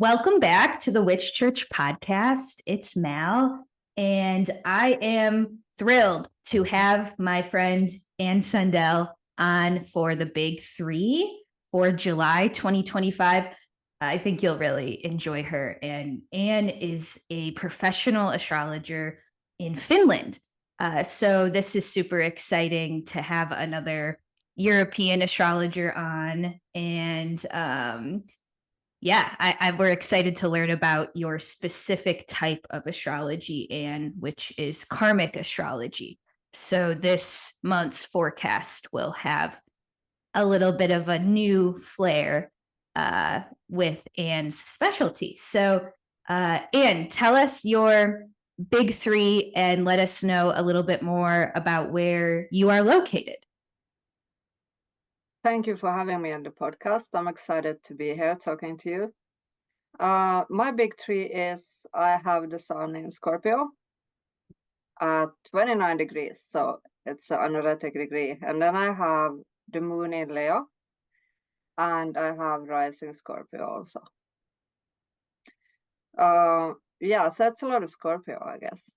Welcome back to the Witch Church podcast. It's Mal, and I am thrilled to have my friend Anne Sundell on for the Big Three for July 2025. I think you'll really enjoy her. And Anne is a professional astrologer in Finland. So this is super exciting to have another European astrologer on. And we're excited to learn about your specific type of astrology, and which is karmic astrology. So this month's forecast will have a little bit of a new flair with Anne's specialty. So Anne, tell us your big three and let us know a little bit more about where you are located. Thank you for having me on the podcast. I'm excited to be here talking to you. My big three is I have the sun in Scorpio at 29 degrees, so it's an honorific degree. And then I have the moon in Leo, and I have rising Scorpio also. So it's a lot of Scorpio, I guess.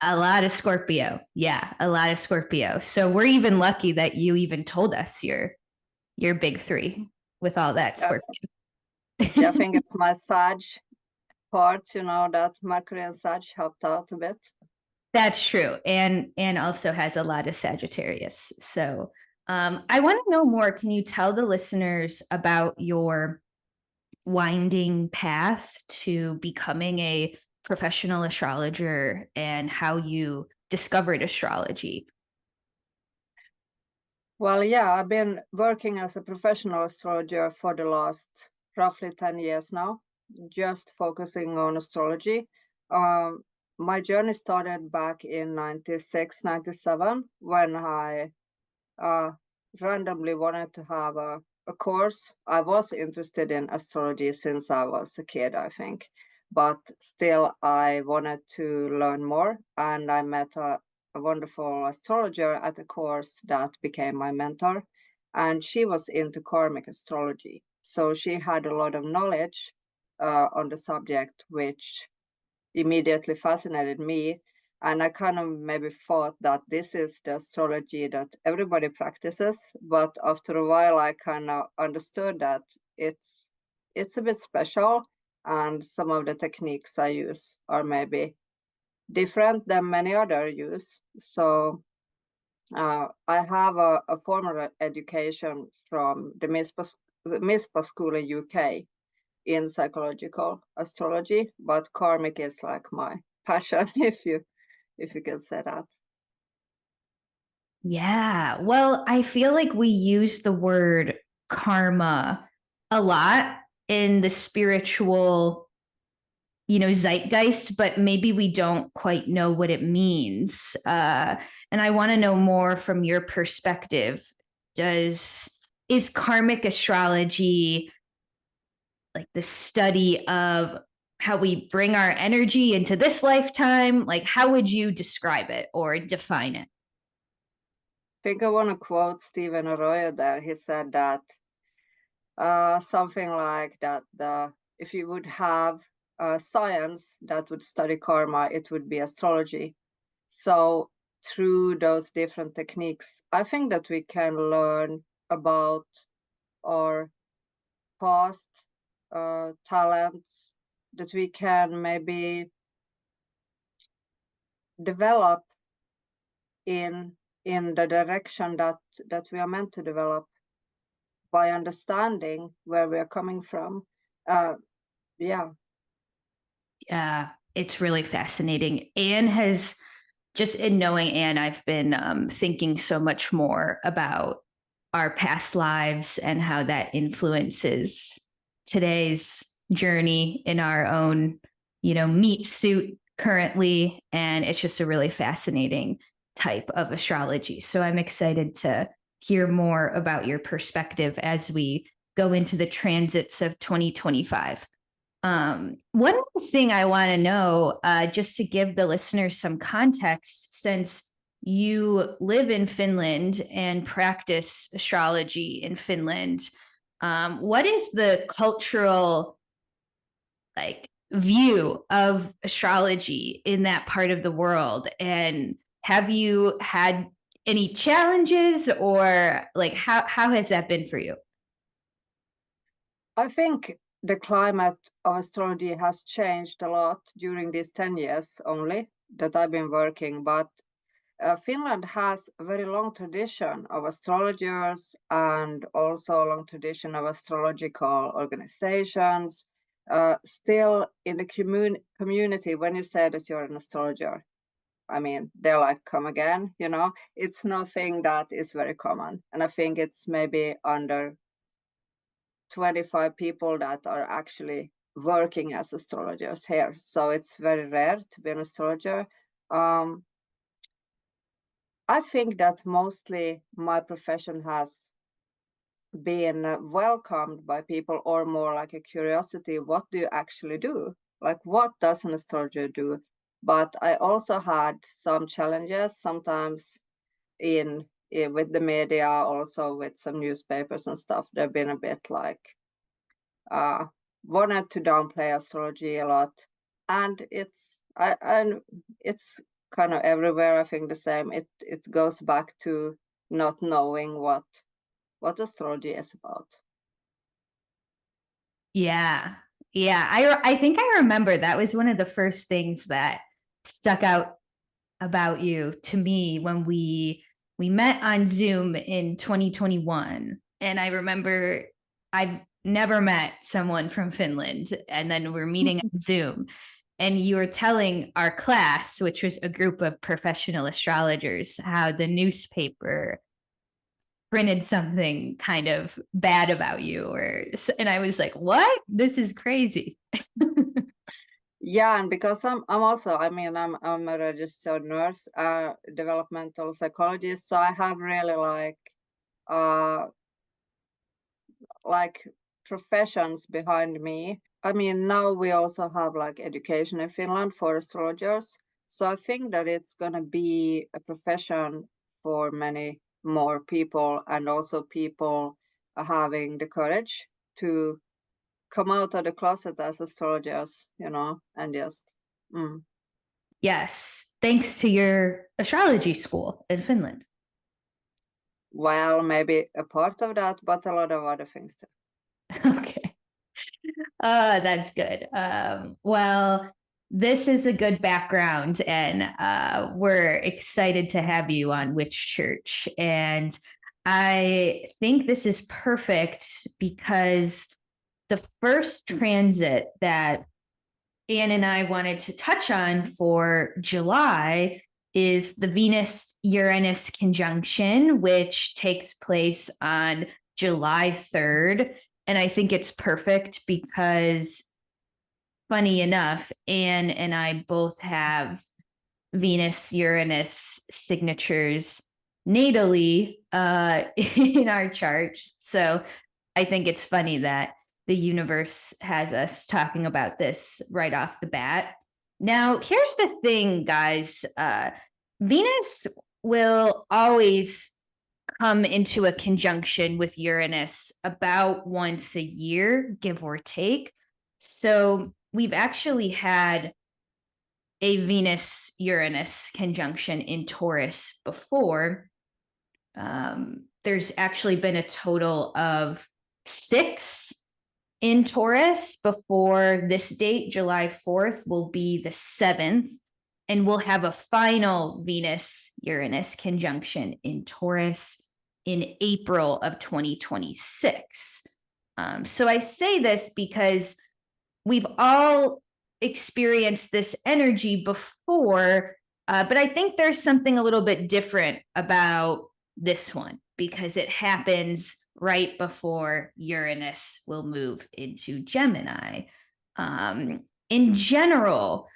A lot of Scorpio. Yeah, a lot of Scorpio. So we're even lucky that you even told us your big three with all that Scorpio. Yeah, I think it's my Sag part, that Mercury and Sag helped out a bit. That's true. And also has a lot of Sagittarius. So I want to know more. Can you tell the listeners about your winding path to becoming a professional astrologer and how you discovered astrology? Well, yeah, I've been working as a professional astrologer for the last roughly 10 years now, just focusing on astrology. My journey started back in 96, 97, when I randomly wanted to have a course. I was interested in astrology since I was a kid, I think, but still I wanted to learn more, and I met a wonderful astrologer at a course that became my mentor, and she was into karmic astrology. So she had a lot of knowledge on the subject, which immediately fascinated me. And I kind of maybe thought that this is the astrology that everybody practices. But after a while, I kind of understood that it's a bit special, and some of the techniques I use are maybe different than many other use. So I have a formal education from the MISPA school in UK in psychological astrology, but karmic is like my passion, if you can say that. Yeah. Well, I feel like we use the word karma a lot in the spiritual zeitgeist, but maybe we don't quite know what it means. And I want to know more from your perspective. Is karmic astrology like the study of how we bring our energy into this lifetime? Like, how would you describe it or define it? I think I want to quote Stephen Arroyo there. He said that something like that, if you would have science that would study karma, it would be astrology. So through those different techniques, I think that we can learn about our past talents, that we can maybe develop in the direction that we are meant to develop by understanding where we are coming from. Yeah, it's really fascinating. Anne has, just in knowing Anne, I've been thinking so much more about our past lives and how that influences today's journey in our own, meat suit currently. And it's just a really fascinating type of astrology. So I'm excited to hear more about your perspective as we go into the transits of 2025. One thing I want to know, just to give the listeners some context, since you live in Finland and practice astrology in Finland, what is the cultural like view of astrology in that part of the world? And have you had any challenges, or like how has that been for you? I think the climate of astrology has changed a lot during these 10 years only that I've been working, but Finland has a very long tradition of astrologers and also a long tradition of astrological organizations. Still in the community, when you say that you're an astrologer, I mean, they're like, come again, you know, it's nothing that is very common. And I think it's maybe under 25 people that are actually working as astrologers here. So it's very rare to be an astrologer. I think that mostly my profession has been welcomed by people, or more like a curiosity. What do you actually do? Like, what does an astrologer do? But I also had some challenges sometimes in with the media, also with some newspapers and stuff. They've been a bit like wanted to downplay astrology a lot, and it's kind of everywhere. I think the same. It goes back to not knowing what astrology is about. Yeah. Yeah. I think I remember that was one of the first things that stuck out about you to me when we met on Zoom in 2021. And I remember I've never met someone from Finland, and then we're meeting on Zoom, and you were telling our class, which was a group of professional astrologers, how the newspaper printed something kind of bad about you, and I was like, what? This is crazy. Yeah, and because I'm also, I mean, I'm a registered nurse, developmental psychologist, so I have really like professions behind me. I mean, now we also have like education in Finland for astrologers, so I think that it's going to be a profession for many more people, and also people having the courage to come out of the closet as astrologers, you know, and just Yes, thanks to your astrology school in Finland. Well, maybe a part of that, but a lot of other things too. Okay. That's good. Well, this is a good background, and we're excited to have you on Witch Church. And I think this is perfect because the first transit that Anne and I wanted to touch on for July is the Venus-Uranus conjunction, which takes place on July 3rd. And I think it's perfect because, funny enough, Anne and I both have Venus-Uranus signatures natally in our charts. So I think it's funny that the universe has us talking about this right off the bat. Now, here's the thing, guys. Venus will always come into a conjunction with Uranus about once a year, give or take. So we've actually had a Venus-Uranus conjunction in Taurus before. There's actually been a total of 6 in Taurus before this date. July 4th will be the 7th, and we'll have a final Venus-Uranus conjunction in Taurus in April of 2026. So I say this because we've all experienced this energy before, but I think there's something a little bit different about this one because it happens right before Uranus will move into Gemini. In general,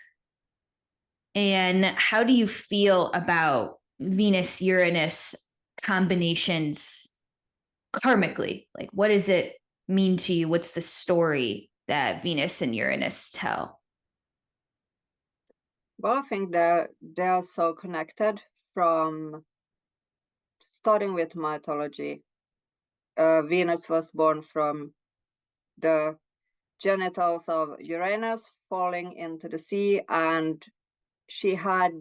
and how do you feel about Venus-Uranus combinations karmically? Like, what does it mean to you? What's the story that Venus and Uranus tell? Well, I think they are so connected from starting with mythology. Venus was born from the genitals of Uranus falling into the sea, and she had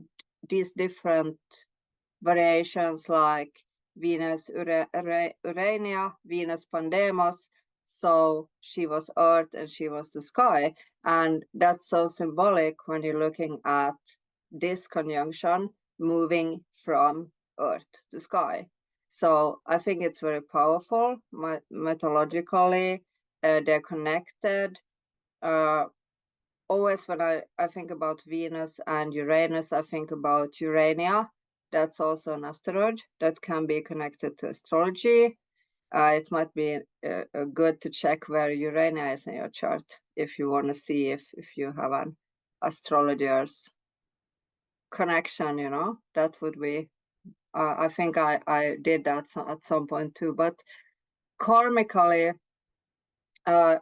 these different variations like Venus-Urania, Venus Pandemos. So she was Earth and she was the sky. And that's so symbolic when you're looking at this conjunction moving from Earth to sky. So I think it's very powerful mythologically. They're connected. Always when I think about Venus and Uranus, I think about Urania. That's also an asteroid that can be connected to astrology. It might be good to check where Urania is in your chart if you want to see if you have an astrologer's connection, you know. That would be, I think I did that at some point too. But karmically, the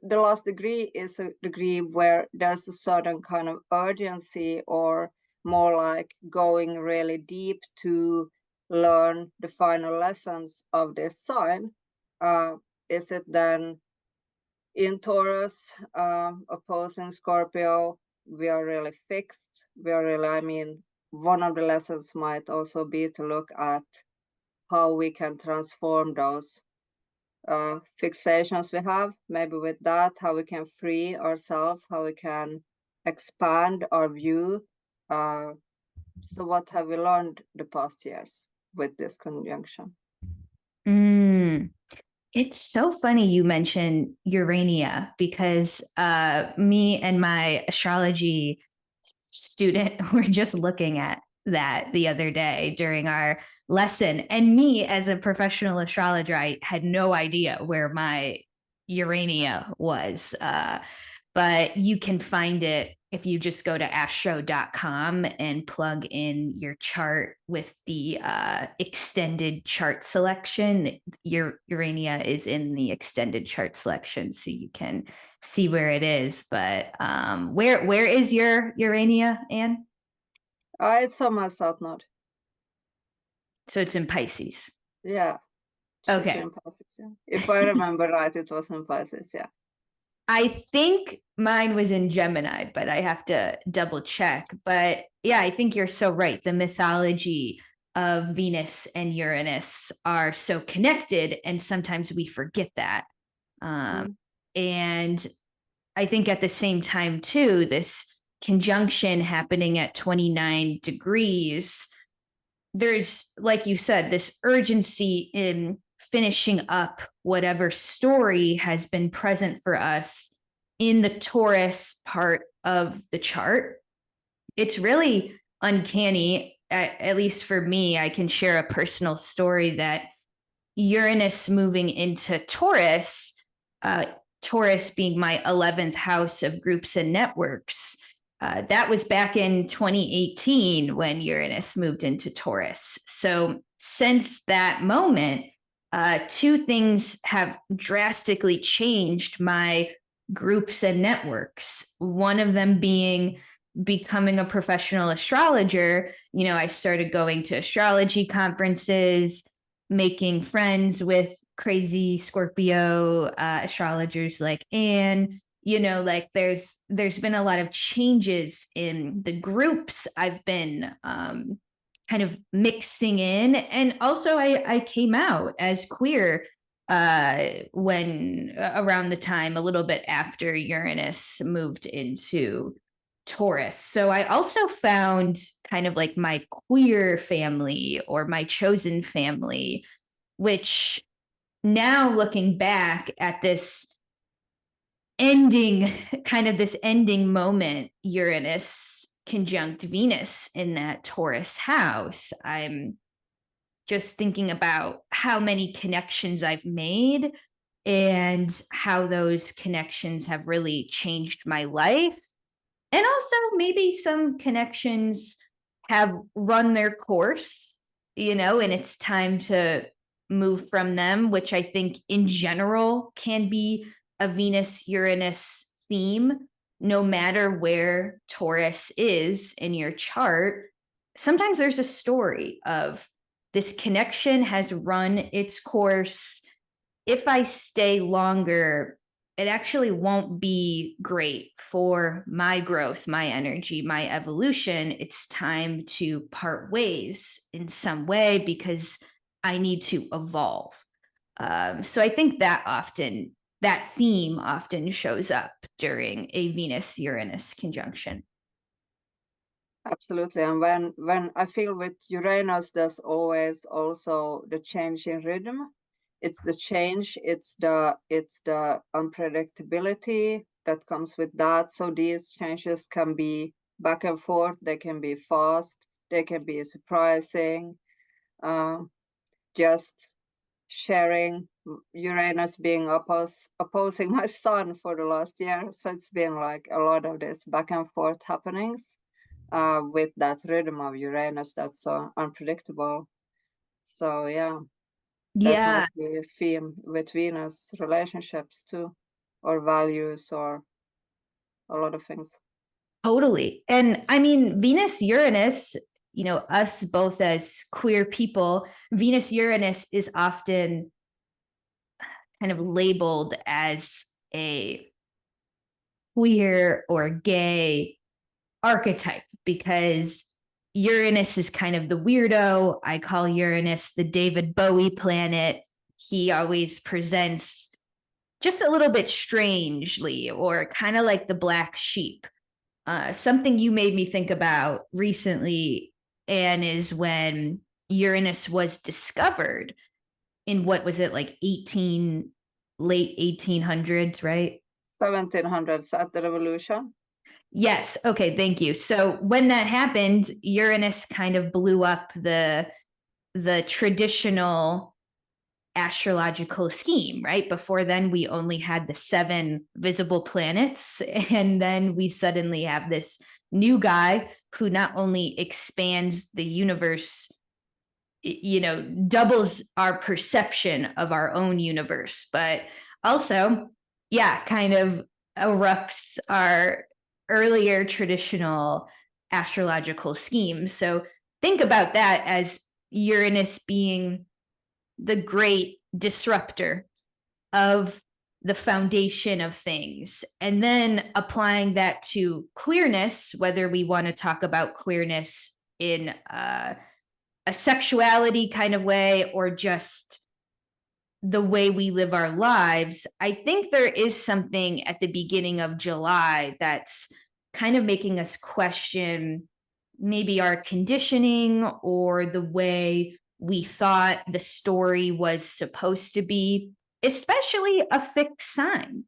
last degree is a degree where there's a certain kind of urgency, or more like going really deep to learn the final lessons of this sign. Is it then in Taurus, opposing Scorpio? We are really fixed. We are really, I mean, one of the lessons might also be to look at how we can transform those fixations we have, maybe with that, how we can free ourselves, how we can expand our view. So what have we learned the past years with this conjunction? It's so funny you mentioned Urania, because me and my astrology student were just looking at that the other day during our lesson. And me, as a professional astrologer, I had no idea where my Urania was. But you can find it if you just go to astro.com and plug in your chart with the extended chart selection. Your Urania is in the extended chart selection, so you can see where it is. But where is your Urania, Anne? It's on my south node. So it's in Pisces. Yeah. Okay. In Pisces, yeah. If I remember right, it was in Pisces, yeah. I think mine was in Gemini, but I have to double check. But yeah, I think you're so right. The mythology of Venus and Uranus are so connected, and sometimes we forget that. And I think at the same time, too, this conjunction happening at 29 degrees, there's, like you said, this urgency in finishing up whatever story has been present for us in the Taurus part of the chart. It's really uncanny, at least for me. I can share a personal story that Uranus moving into Taurus, Taurus being my 11th house of groups and networks, that was back in 2018 when Uranus moved into Taurus. So since that moment, two things have drastically changed my groups and networks. One of them being becoming a professional astrologer. You know, I started going to astrology conferences, making friends with crazy Scorpio astrologers like Anne. You know, like there's been a lot of changes in the groups I've been kind of mixing in. And also I came out as queer when around the time, a little bit after Uranus moved into Taurus. So I also found kind of like my queer family, or my chosen family, which now looking back at this ending, kind of this ending moment, Uranus conjunct Venus in that Taurus house, I'm just thinking about how many connections I've made and how those connections have really changed my life. And also maybe some connections have run their course, you know, and it's time to move from them, which I think in general can be a Venus-Uranus theme, no matter where Taurus is in your chart. Sometimes there's a story of this connection has run its course. If I stay longer, it actually won't be great for my growth, my energy, my evolution. It's time to part ways in some way because I need to evolve. So I think that theme often shows up during a Venus-Uranus conjunction. Absolutely. And when I feel with Uranus, there's always also the change in rhythm. It's the change, it's the unpredictability that comes with that. So these changes can be back and forth, they can be fast, they can be surprising. Just sharing Uranus being opposing my sun for the last year. So it's been like a lot of this back and forth happenings with that rhythm of Uranus that's so unpredictable. So yeah, that Yeah, might be a theme with Venus relationships too, or values, or a lot of things. totally. And I mean, Venus-Uranus, us both as queer people, Venus-Uranus is often kind of labeled as a queer or gay archetype because Uranus is kind of the weirdo. I call Uranus the David Bowie planet. He always presents just a little bit strangely or kind of like the black sheep. Something you made me think about recently, Anne, is when Uranus was discovered in what was it, like late 1800s, right? 1700s at the revolution. Yes. Okay. Thank you. So when that happened, Uranus kind of blew up the traditional astrological scheme, right? Before then, we only had the 7 visible planets. And then we suddenly have this new guy who not only expands the universe, doubles our perception of our own universe, but also, yeah, kind of erupts our earlier traditional astrological schemes. So think about that as Uranus being the great disruptor of the foundation of things, and then applying that to queerness, whether we want to talk about queerness in a sexuality kind of way or just the way we live our lives. I think there is something at the beginning of July that's kind of making us question maybe our conditioning or the way we thought the story was supposed to be, especially a fixed sign.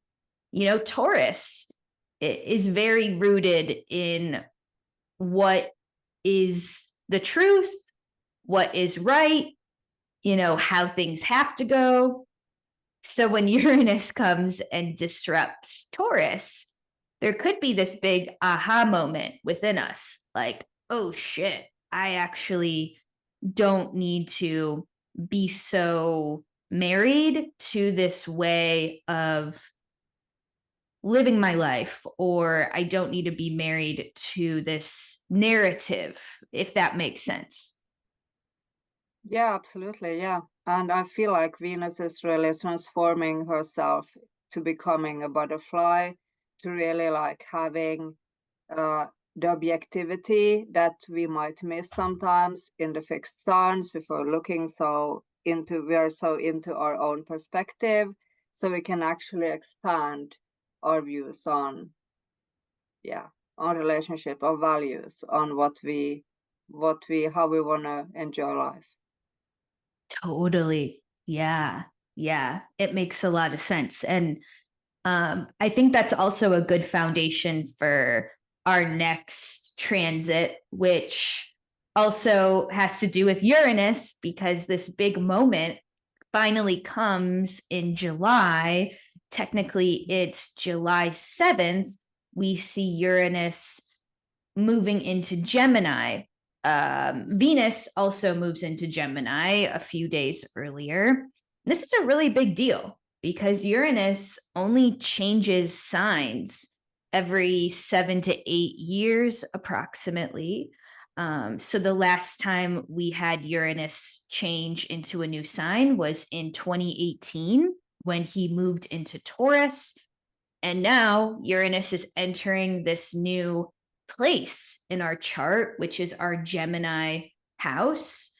Taurus is very rooted in what is the truth, what is right, how things have to go. So when Uranus comes and disrupts Taurus, there could be this big aha moment within us like, oh shit, I actually don't need to be so married to this way of living my life, or I don't need to be married to this narrative, if that makes sense. Yeah, absolutely. Yeah. And I feel like Venus is really transforming herself to becoming a butterfly, to really like having the objectivity that we might miss sometimes in the fixed signs before looking we are so into our own perspective. So we can actually expand our views on, yeah, on relationship, on values, on how we want to enjoy life. Totally. Yeah. Yeah. It makes a lot of sense. And I think that's also a good foundation for our next transit, which also has to do with Uranus, because this big moment finally comes in July. Technically, it's July 7th. We see Uranus moving into Gemini. Venus also moves into Gemini a few days earlier. This is a really big deal because Uranus only changes signs every 7 to 8 years, approximately. So the last time we had Uranus change into a new sign was in 2018 when he moved into Taurus. And now Uranus is entering this new place in our chart, which is our Gemini house.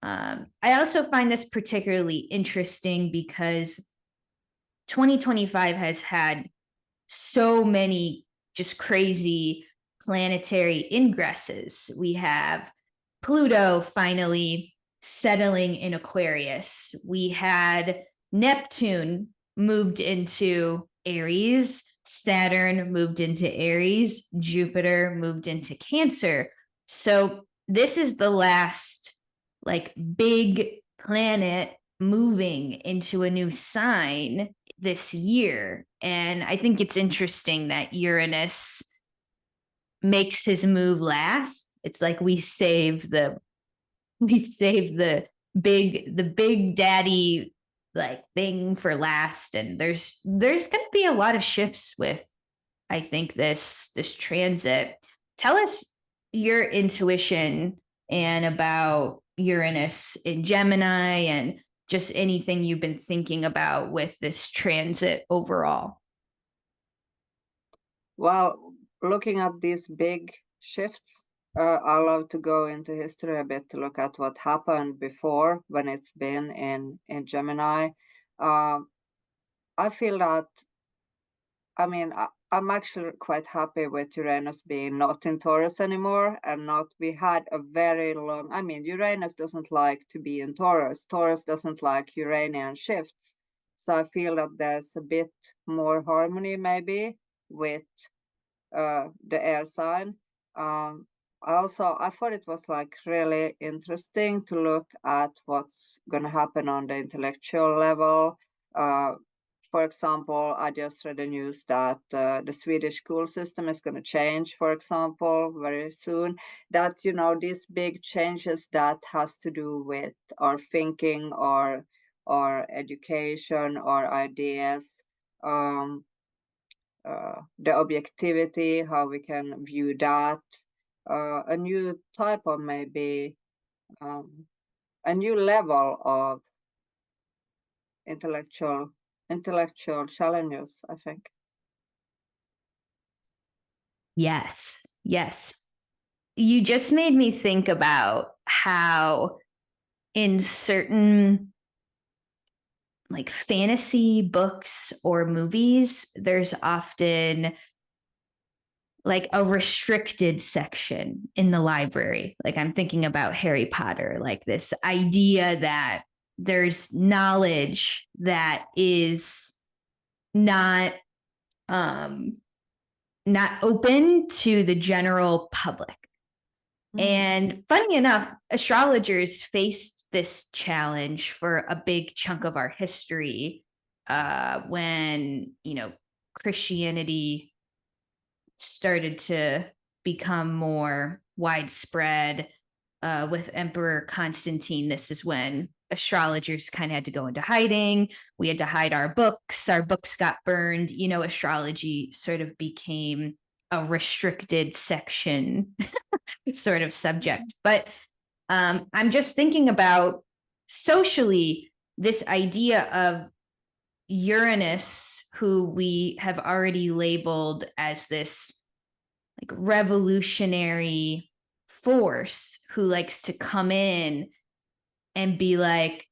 I also find this particularly interesting because 2025 has had so many just crazy planetary ingresses. We have Pluto finally settling in Aquarius. We had Neptune moved into Aries, Saturn moved into Aries, Jupiter moved into Cancer. So this is the last like big planet moving into a new sign this year. And I think it's interesting that Uranus makes his move last. It's like we save the big daddy like thing for last. And there's gonna be a lot of shifts with, I think, this transit. Tell us your intuition and about Uranus in Gemini and just anything you've been thinking about with this transit overall. Well, looking at these big shifts, I love to go into history a bit to look at what happened before when it's been in Gemini. I feel that, I mean, I'm actually quite happy with Uranus being not in Taurus anymore and not, we had a very long, I mean, Uranus doesn't like to be in Taurus. Taurus doesn't like Uranian shifts. So I feel that there's a bit more harmony maybe with the air sign. I thought it was like really interesting to look at what's going to happen on the intellectual level. For example, I just read the news that the Swedish school system is going to change, for example, very soon. That, you know, these big changes that has to do with our thinking or education or ideas. The objectivity, how we can view that, a new type of maybe a new level of intellectual challenges, I think. Yes, yes. You just made me think about how in certain like fantasy books or movies, there's often like a restricted section in the library. Like I'm thinking about Harry Potter, like this idea that there's knowledge that is not not open to the general public. And funny enough, astrologers faced this challenge for a big chunk of our history when, you know, Christianity started to become more widespread with Emperor Constantine. This is when astrologers kind of had to go into hiding. We had to hide our books. Our books got burned. You know, astrology sort of became a restricted section sort of subject. But I'm just thinking about socially this idea of Uranus, who we have already labeled as this like revolutionary force who likes to come in and be like,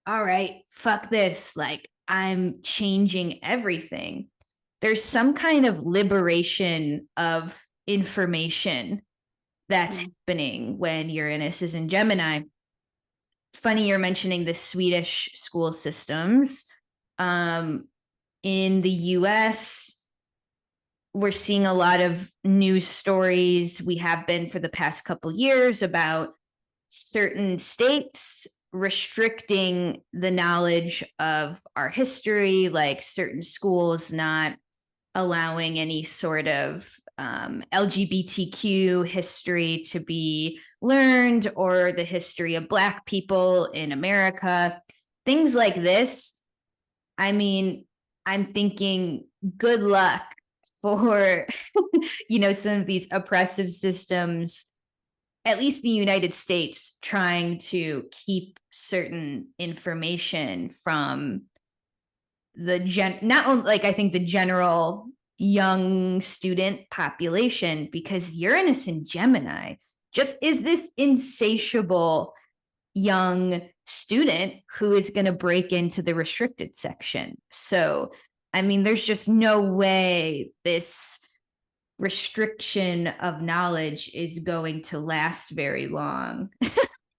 all right, fuck this. Like, I'm changing everything. There's some kind of liberation of information that's happening when Uranus is in Gemini. Funny you're mentioning the Swedish school systems. In the US, we're seeing a lot of news stories. We have been for the past couple years about certain states restricting the knowledge of our history, like certain schools not allowing any sort of LGBTQ history to be learned or the history of Black people in America. Things like this. I mean, I'm thinking good luck for, you know, some of these oppressive systems, at least the United States, trying to keep certain information from not only like, I think the general young student population, because Uranus in Gemini just is this insatiable young student who is going to break into the restricted section. So, I mean, there's just no way this restriction of knowledge is going to last very long.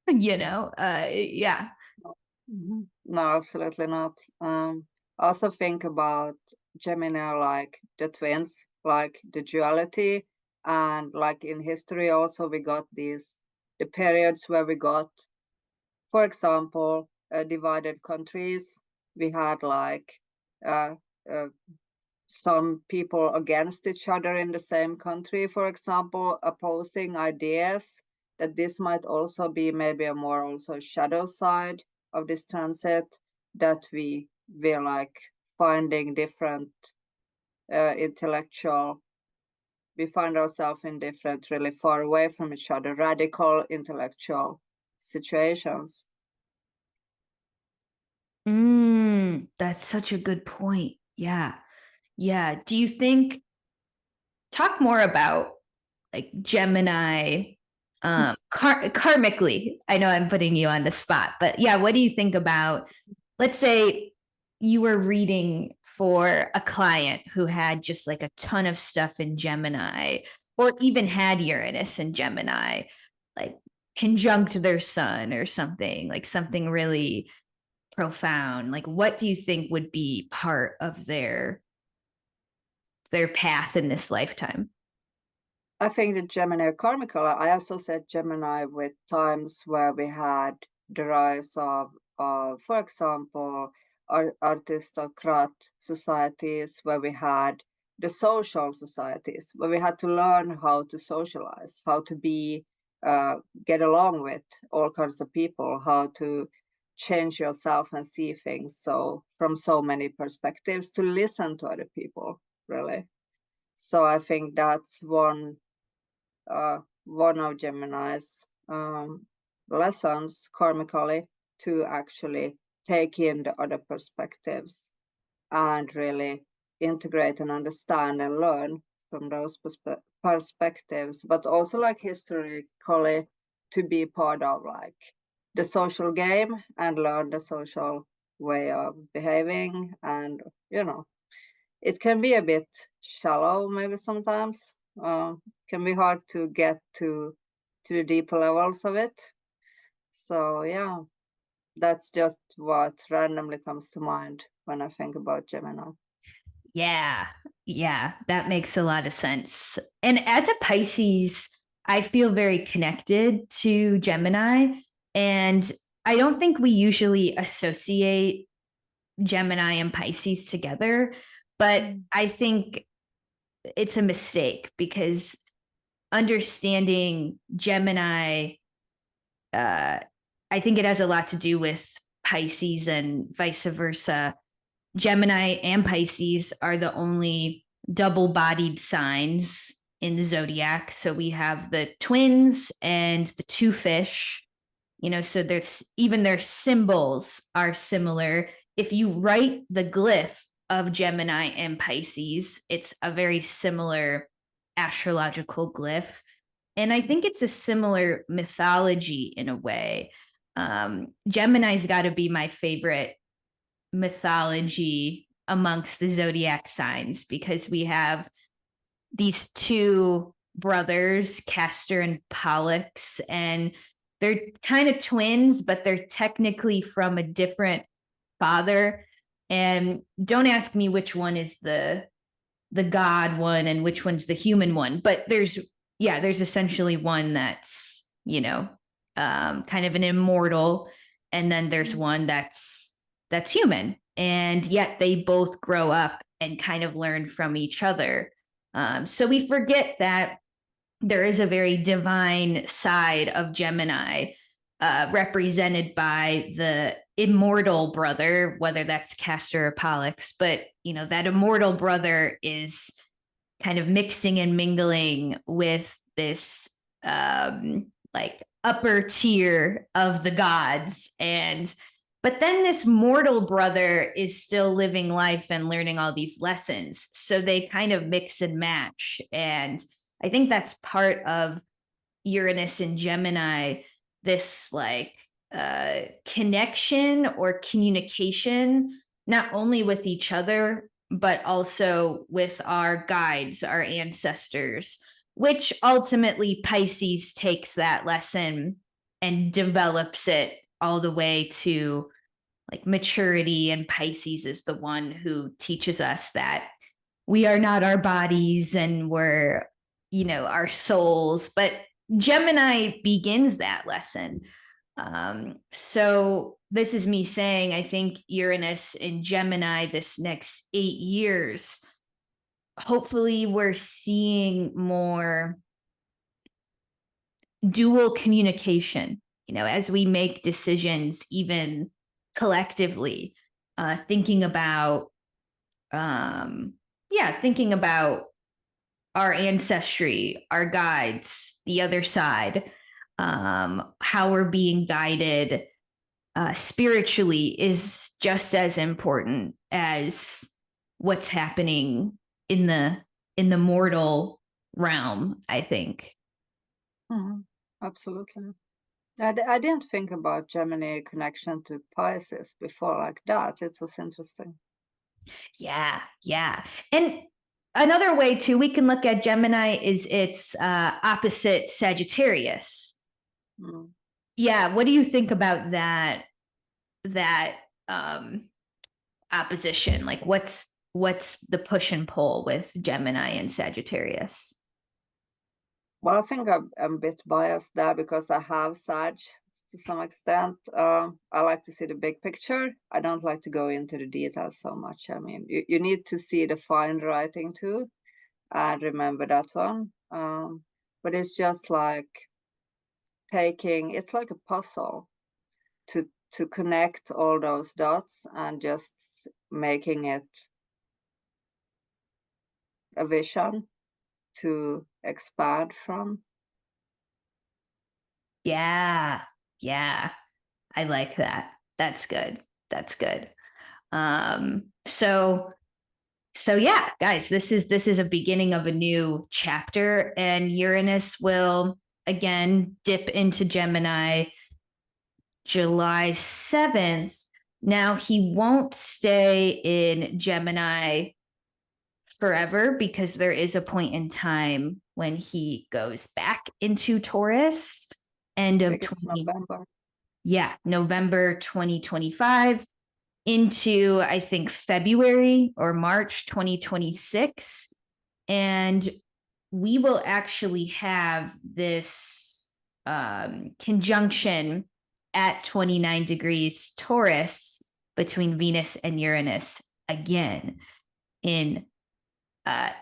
Yeah. No, absolutely not. Also think about Gemini like the twins, like the duality, and like in history also we got the periods where we got, for example, divided countries. We had like some people against each other in the same country, for example, opposing ideas, that this might also be maybe a more also shadow side of this transit, that we're like finding different intellectual, we find ourselves in different, really far away from each other, radical intellectual situations. That's such a good point. Yeah. Do you think, talk more about like Gemini karmically? I know I'm putting you on the spot, but yeah, what do you think about, let's say you were reading for a client who had just like a ton of stuff in Gemini, or even had Uranus in Gemini, like conjunct their sun or something, like something really profound. Like, what do you think would be part of their path in this lifetime? I think the Gemini karmical, I also said Gemini with times where we had the rise of for example, aristocrat societies, where we had the social societies, where we had to learn how to socialize, how to be, get along with all kinds of people, how to change yourself and see things so from so many perspectives, to listen to other people, really. So I think that's one of Gemini's lessons karmically, to actually take in the other perspectives and really integrate and understand and learn from those perspectives, but also like historically to be part of like the social game and learn the social way of behaving. And it can be a bit shallow maybe sometimes, can be hard to get to the deeper levels of it. So yeah, that's just what randomly comes to mind when I think about Gemini. Yeah, that makes a lot of sense. And as a Pisces, I feel very connected to Gemini, and I don't think we usually associate Gemini and Pisces together, but I think it's a mistake, because understanding Gemini, I think it has a lot to do with Pisces and vice versa. Gemini and Pisces are the only double-bodied signs in the zodiac. So we have the twins and the two fish, so there's even their symbols are similar. If you write the glyph of Gemini and Pisces, it's a very similar astrological glyph. And I think it's a similar mythology in a way. Gemini's got to be my favorite mythology amongst the zodiac signs, because we have these two brothers, Castor and Pollux, and they're kind of twins, but they're technically from a different father. And don't ask me which one is the god one and which one's the human one, but there's essentially one that's kind of an immortal, and then there's one that's human, and yet they both grow up and kind of learn from each other. So we forget that there is a very divine side of Gemini, represented by the immortal brother, whether that's Castor or Pollux. But, that immortal brother is kind of mixing and mingling with this like upper tier of the gods. And But then this mortal brother is still living life and learning all these lessons. So they kind of mix and match. And I think that's part of Uranus and Gemini, this like connection or communication, not only with each other, but also with our guides, our ancestors, which ultimately Pisces takes that lesson and develops it all the way to like maturity. And Pisces is the one who teaches us that we are not our bodies and we're, our souls. But Gemini begins that lesson. So this is me saying, I think Uranus in Gemini this next 8 years, hopefully we're seeing more dual communication, as we make decisions, even collectively, thinking about our ancestry, our guides, the other side, how we're being guided spiritually is just as important as what's happening in the mortal realm, I think. Absolutely. I didn't think about Gemini connection to Pisces before like that. It was interesting. Yeah. And another way too, we can look at Gemini is its opposite Sagittarius. Yeah, what do you think about that opposition? Like what's the push and pull with Gemini and Sagittarius? Well, I think I'm a bit biased there because I have Sag to some extent. I like to see the big picture. I don't like to go into the details so much. I mean, you need to see the fine writing too, and remember that one. But it's just like it's like a puzzle to connect all those dots and just making it a vision to expand from. Yeah. I like that. That's good. So yeah, guys, this is a beginning of a new chapter, and Uranus will again dip into Gemini July 7th. Now he won't stay in Gemini forever because there is a point in time when he goes back into Taurus, end of November. Yeah, November 2025 into, I think, February or March 2026. And we will actually have this conjunction at 29 degrees Taurus between Venus and Uranus again in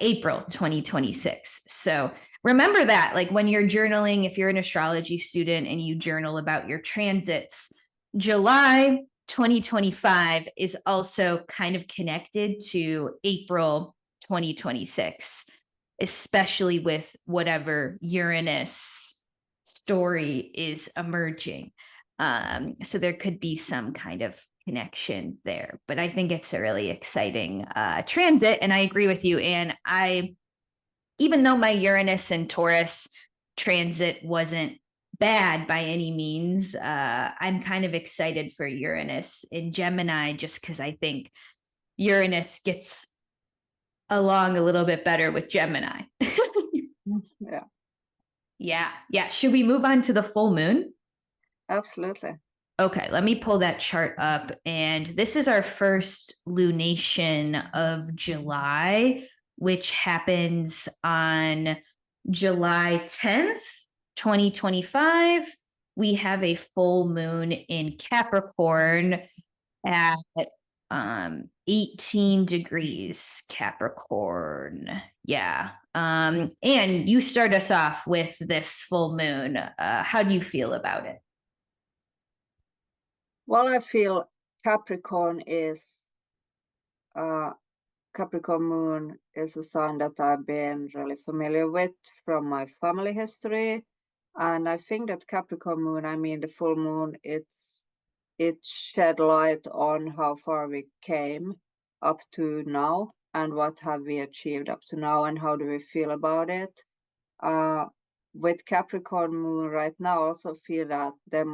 April 2026. So remember that, like when you're journaling, if you're an astrology student and you journal about your transits, July 2025 is also kind of connected to April 2026, especially with whatever Uranus story is emerging. So there could be some kind of connection there, but I think it's a really exciting transit. And I agree with you, Anne. Even though my Uranus and Taurus transit wasn't bad by any means, I'm kind of excited for Uranus in Gemini just because I think Uranus gets along a little bit better with Gemini. Yeah. Should we move on to the full moon? Absolutely. Okay, let me pull that chart up. And this is our first lunation of July, which happens on July 10th, 2025. We have a full moon in Capricorn at 18 degrees Capricorn. Yeah. And you start us off with this full moon. How do you feel about it? Well, I feel Capricorn moon is a sign that I've been really familiar with from my family history. And I think that Capricorn moon, I mean the full moon, it's it shed light on how far we came up to now and what have we achieved up to now and how do we feel about it. With Capricorn moon right now, I also feel that there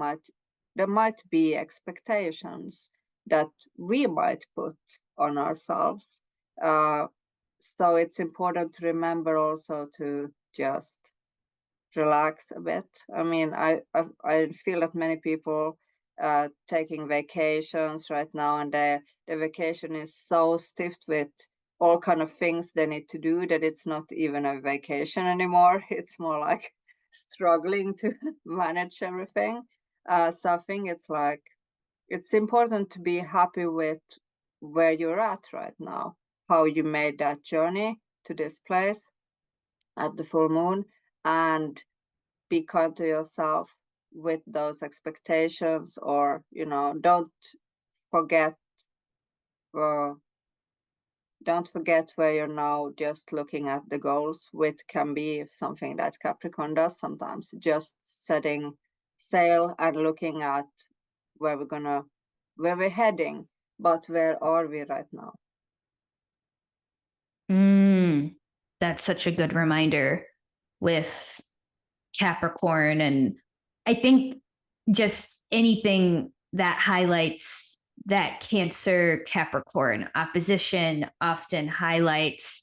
might be expectations that we might put on ourselves. So it's important to remember also to just relax a bit. I mean, I feel that many people taking vacations right now, and their vacation is so stiffed with all kind of things they need to do that it's not even a vacation anymore. It's more like struggling to manage everything. So I think it's important to be happy with where you're at right now, how you made that journey to this place at the full moon, and be kind to yourself with those expectations, or don't forget where you're now, just looking at the goals, which can be something that Capricorn does sometimes, just setting sail and looking at where we're heading, but where are we right now. That's such a good reminder with Capricorn. And I think just anything that highlights that Cancer Capricorn opposition often highlights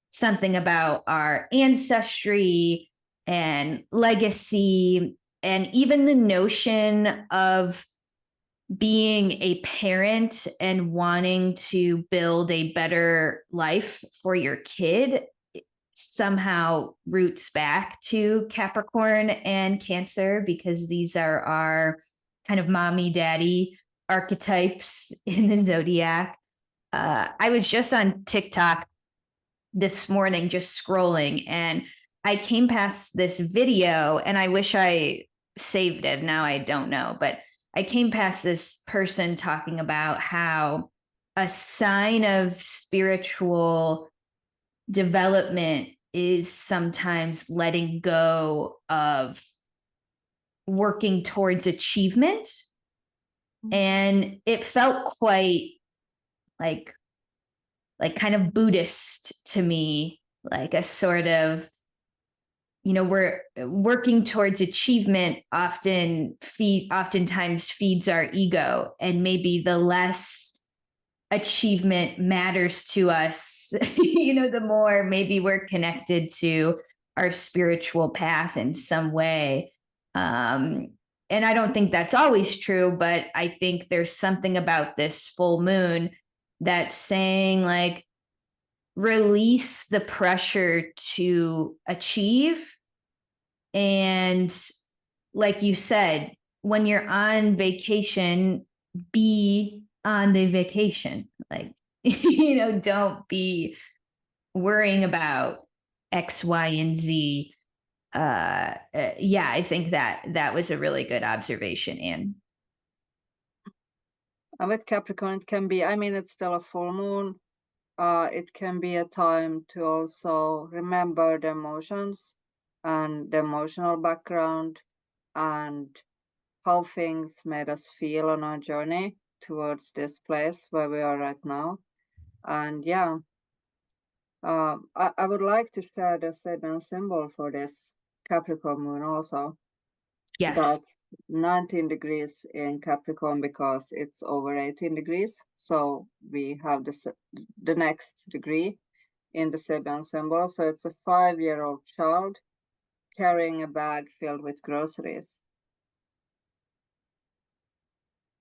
something about our ancestry and legacy, and even the notion of being a parent and wanting to build a better life for your kid somehow roots back to Capricorn and Cancer, because these are our kind of mommy daddy archetypes in the zodiac. I was just on TikTok this morning, just scrolling, and I came past this video, and I wish I saved it. Now I don't know, but I came past this person talking about how a sign of spiritual development is sometimes letting go of working towards achievement. And it felt quite like kind of Buddhist to me, like a sort of, we're working towards achievement oftentimes feeds our ego, and maybe the less achievement matters to us, the more maybe we're connected to our spiritual path in some way. And I don't think that's always true, but I think there's something about this full moon that's saying, like, release the pressure to achieve. And like you said, when you're on vacation, be on the vacation. Like, don't be worrying about X, Y, and Z. I think that was a really good observation, Anne. And with Capricorn, it can be, it's still a full moon. It can be a time to also remember the emotions and the emotional background and how things made us feel on our journey towards this place where we are right now. And I would like to share the Saturn symbol for this Capricorn moon also. Yes. That's 19 degrees in Capricorn because it's over 18 degrees. So we have the next degree in the Saturn symbol. So it's a 5-year-old child carrying a bag filled with groceries.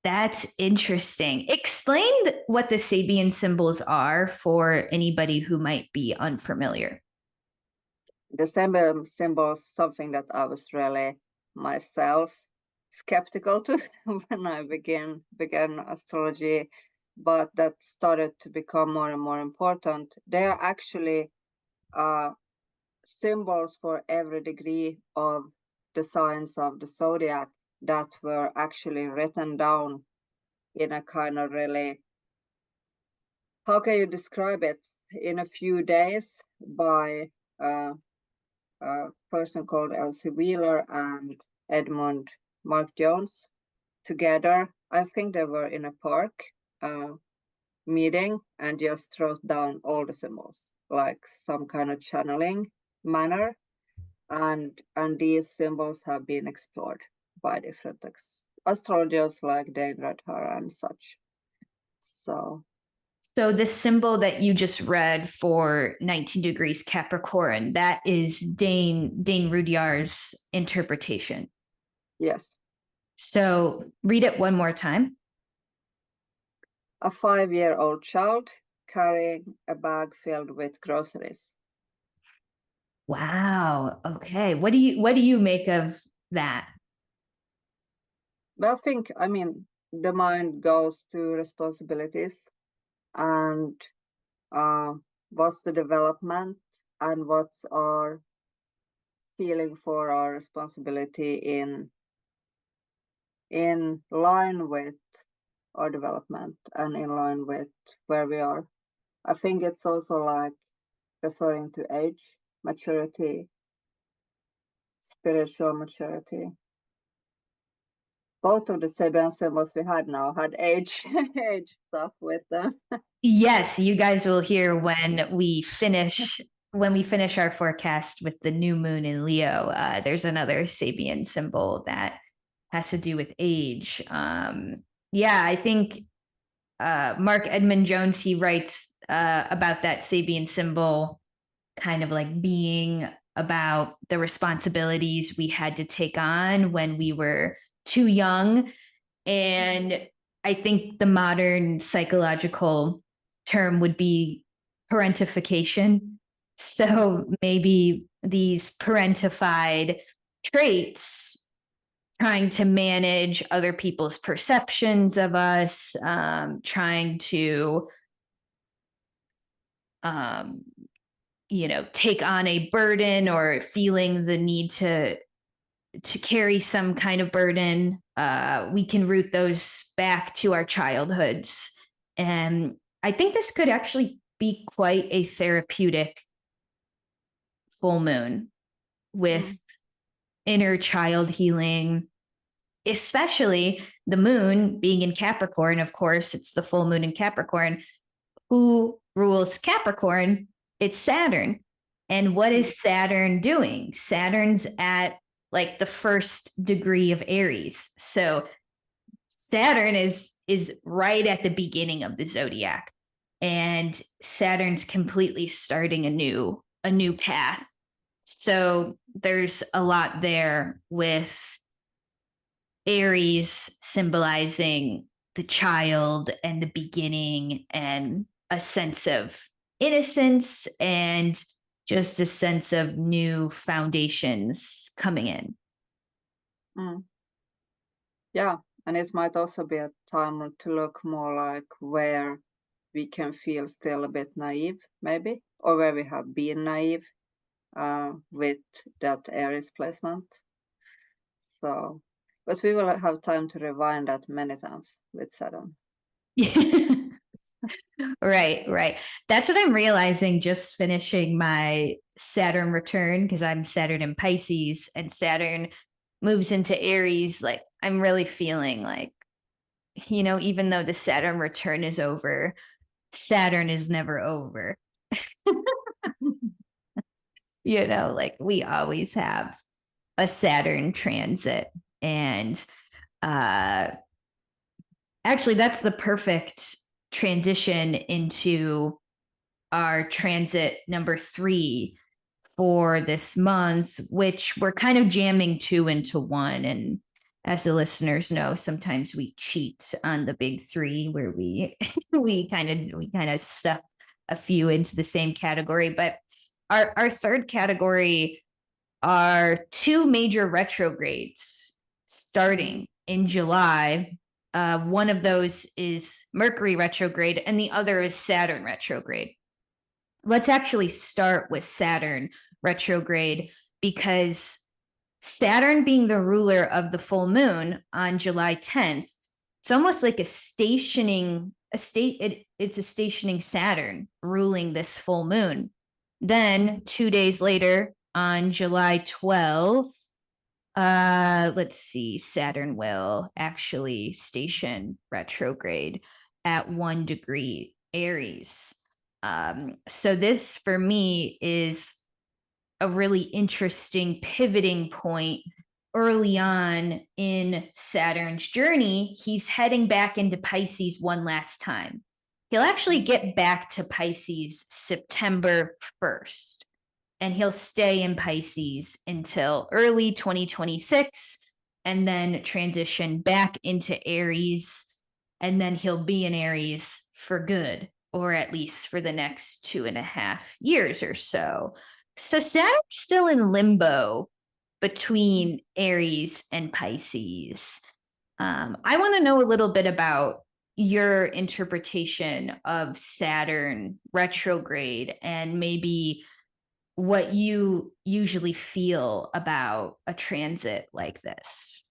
That's interesting. Explain what the Sabian symbols are for anybody who might be unfamiliar. The Sabian symbol is something that I was really myself skeptical to when I began astrology, but that started to become more and more important. They are actually symbols for every degree of the signs of the zodiac that were actually written down in a kind of really, how can you describe it, in a few days by a person called Elsie Wheeler and Edmund Mark Jones together I think they were in a park meeting and just wrote down all the symbols, like some kind of channeling manner. And these symbols have been explored by different astrologers like Dane Redhar and such. So the symbol that you just read for 19 degrees Capricorn, that is Dane Rudhyar's interpretation. yes. So read it one more time. A 5-year-old child carrying a bag filled with groceries. Wow. Okay. What do you make of that? But I mean, the mind goes to responsibilities and what's the development and what's our feeling for our responsibility in line with our development and in line with where we are. I think it's also like referring to age, maturity, spiritual maturity. Both of the Sabian symbols we had now had age stuff with them. Yes, you guys will hear when we finish our forecast with the new moon in Leo. There's another Sabian symbol that has to do with age. Yeah, I think Mark Edmund Jones, he writes about that Sabian symbol kind of like being about the responsibilities we had to take on when we were too young. And I think the modern psychological term would be parentification. So maybe these parentified traits, trying to manage other people's perceptions of us, trying to, take on a burden or feeling the need to carry some kind of burden. We can root those back to our childhoods. And I think this could actually be quite a therapeutic full moon with inner child healing, especially the moon being in Capricorn. Of course, it's the full moon in Capricorn. Who rules Capricorn? It's Saturn. And what is Saturn doing? Saturn's at like the first degree of Aries. So Saturn is right at the beginning of the zodiac, and Saturn's completely starting a new path. So there's a lot there with Aries symbolizing the child and the beginning and a sense of innocence and just a sense of new foundations coming in. Yeah, and it might also be a time to look more like where we can feel still a bit naive, maybe, or where we have been naive with that Aries placement. So, but we will have time to rewind that many times with Saturn. Right. That's what I'm realizing just finishing my Saturn return, because I'm Saturn in Pisces and Saturn moves into Aries. Like I'm really feeling like, even though the Saturn return is over, Saturn is never over. Like we always have a Saturn transit. And actually that's the perfect transition into our transit number 3 for this month, which we're kind of jamming 2 into 1. And as the listeners know, sometimes we cheat on the big 3 where we kind of stuff a few into the same category. But our third category are 2 major retrogrades starting in July. One of those is Mercury retrograde and the other is Saturn retrograde. Let's actually start with Saturn retrograde, because Saturn being the ruler of the full moon on July 10th, it's almost like it's a stationing Saturn ruling this full moon. Then 2 days later on July 12th, Let's see. Saturn will actually station retrograde at 1 degree Aries. So this for me is a really interesting pivoting point early on in Saturn's journey. He's heading back into Pisces one last time. He'll actually get back to Pisces September 1st, and he'll stay in Pisces until early 2026 and then transition back into Aries. And then he'll be in Aries for good, or at least for the next 2.5 years or so. So Saturn's still in limbo between Aries and Pisces. I want to know a little bit about your interpretation of Saturn retrograde and maybe what you usually feel about a transit like this.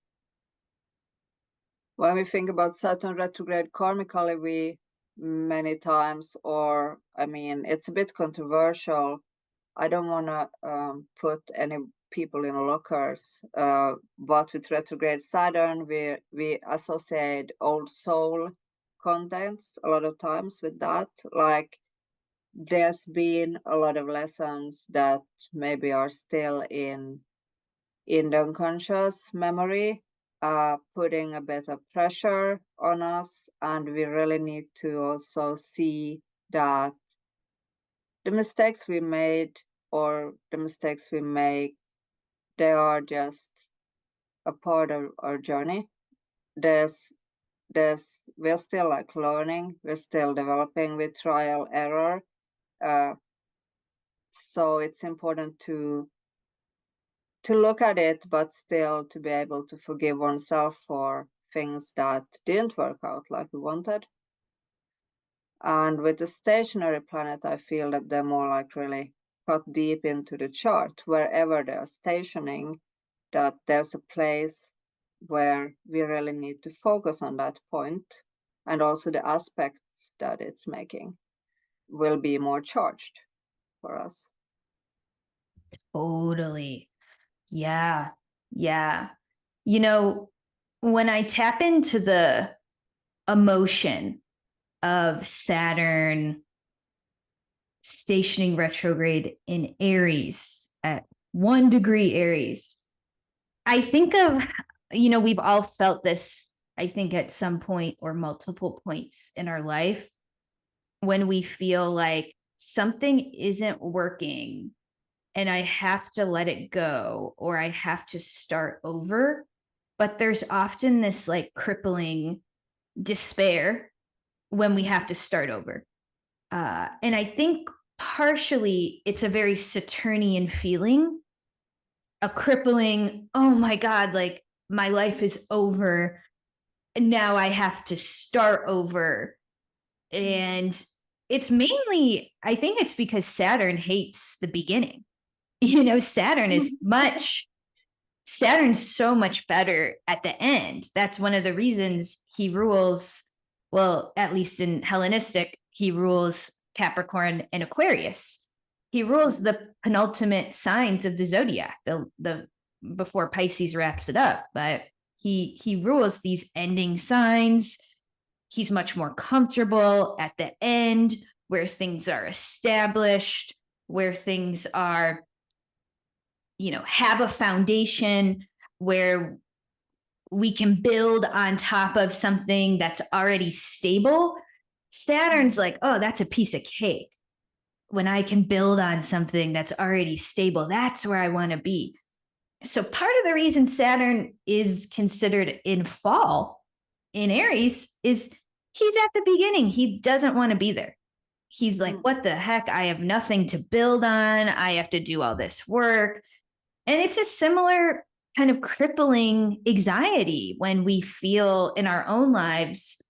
When we think about Saturn retrograde karmically, we many times, or I mean, it's a bit controversial. I don't want to put any people in lockers, but with retrograde Saturn, we associate old soul contents a lot of times with that. Like, there's been a lot of lessons that maybe are still in the unconscious memory, putting a bit of pressure on us, and we really need to also see that the mistakes we made or the mistakes we make, they are just a part of our journey. We're still like learning, we're still developing with trial error. So it's important to look at it, but still to be able to forgive oneself for things that didn't work out like we wanted. And with the stationary planet, I feel that they're more like really cut deep into the chart. Wherever they're stationing, that there's a place where we really need to focus on that point, and also the aspects that it's making will be more charged for us. Totally. Yeah. Yeah. You know, when I tap into the emotion of Saturn stationing retrograde in Aries at 1 degree Aries, I think of, we've all felt this, I think, at some point or multiple points in our life when we feel like something isn't working and I have to let it go or I have to start over. But there's often this like crippling despair when we have to start over. And I think partially it's a very Saturnian feeling, a crippling, oh my God, like my life is over. Now I have to start over. And it's mainly, I think it's because Saturn hates the beginning. Saturn's so much better at the end. That's one of the reasons he rules, well, at least in Hellenistic, he rules Capricorn and Aquarius. He rules the penultimate signs of the zodiac, the before Pisces wraps it up. But he rules these ending signs. He's much more comfortable at the end, where things are established, where things are, have a foundation, where we can build on top of something that's already stable. Saturn's like, oh, that's a piece of cake. When I can build on something that's already stable, that's where I want to be. So part of the reason Saturn is considered in fall in Aries is he's at the beginning. He doesn't want to be there. He's like, what the heck? I have nothing to build on. I have to do all this work. And it's a similar kind of crippling anxiety when we feel in our own lives,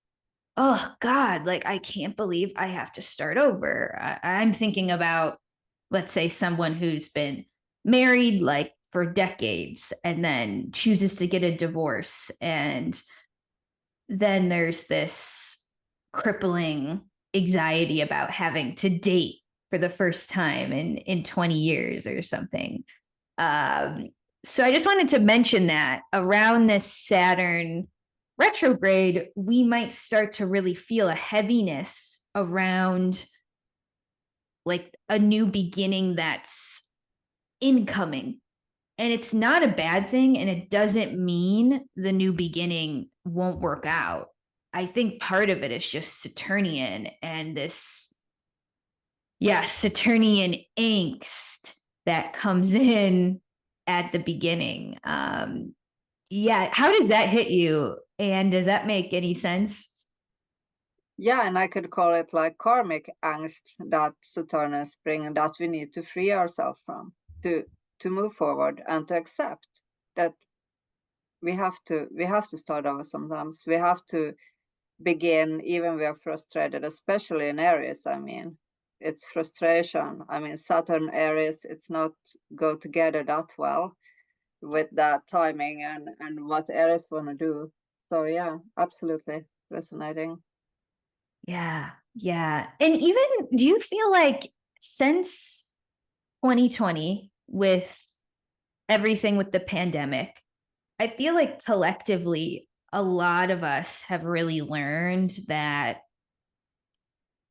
oh God, like I can't believe I have to start over. I'm thinking about, let's say, someone who's been married like for decades and then chooses to get a divorce. And then there's this crippling anxiety about having to date for the first time in 20 years or something. So I just wanted to mention that around this Saturn retrograde, we might start to really feel a heaviness around like a new beginning that's incoming. And it's not a bad thing, and it doesn't mean the new beginning won't work out. I think part of it is just Saturnian and this, Saturnian angst that comes in at the beginning. How does that hit you? And does that make any sense? Yeah, and I could call it like karmic angst that Saturnus bring, that we need to free ourselves from to move forward and to accept that we have to start over sometimes. We have to begin even we are frustrated, especially in Aries. I mean, it's frustration. I mean, Saturn Aries, it's not go together that well with that timing and what Aries want to do. So yeah, absolutely resonating. Yeah. And even, do you feel like since 2020, with everything with the pandemic, I feel like collectively, a lot of us have really learned that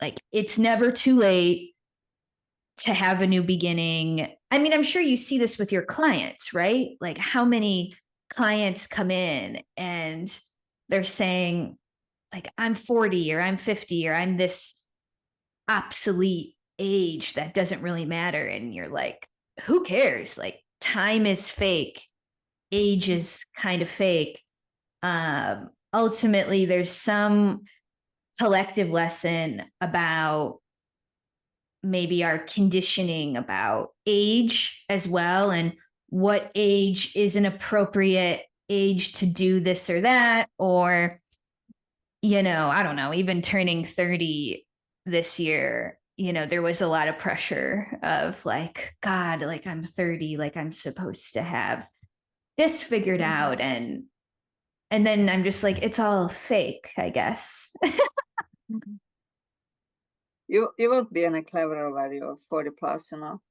like it's never too late to have a new beginning. I mean, I'm sure you see this with your clients, right? Like how many clients come in and they're saying, like, I'm 40 or I'm 50 or I'm this obsolete age that doesn't really matter. And you're like, who cares? Like, time is fake, age is kind of fake. Ultimately, there's some collective lesson about maybe our conditioning about age as well, and what age is an appropriate age to do this or that, or I don't know, even turning 30 this year, there was a lot of pressure of like, God, like I'm 30, like I'm supposed to have this figured out. And then I'm just like, it's all fake, I guess. You won't be any cleverer when you're 40 plus, Still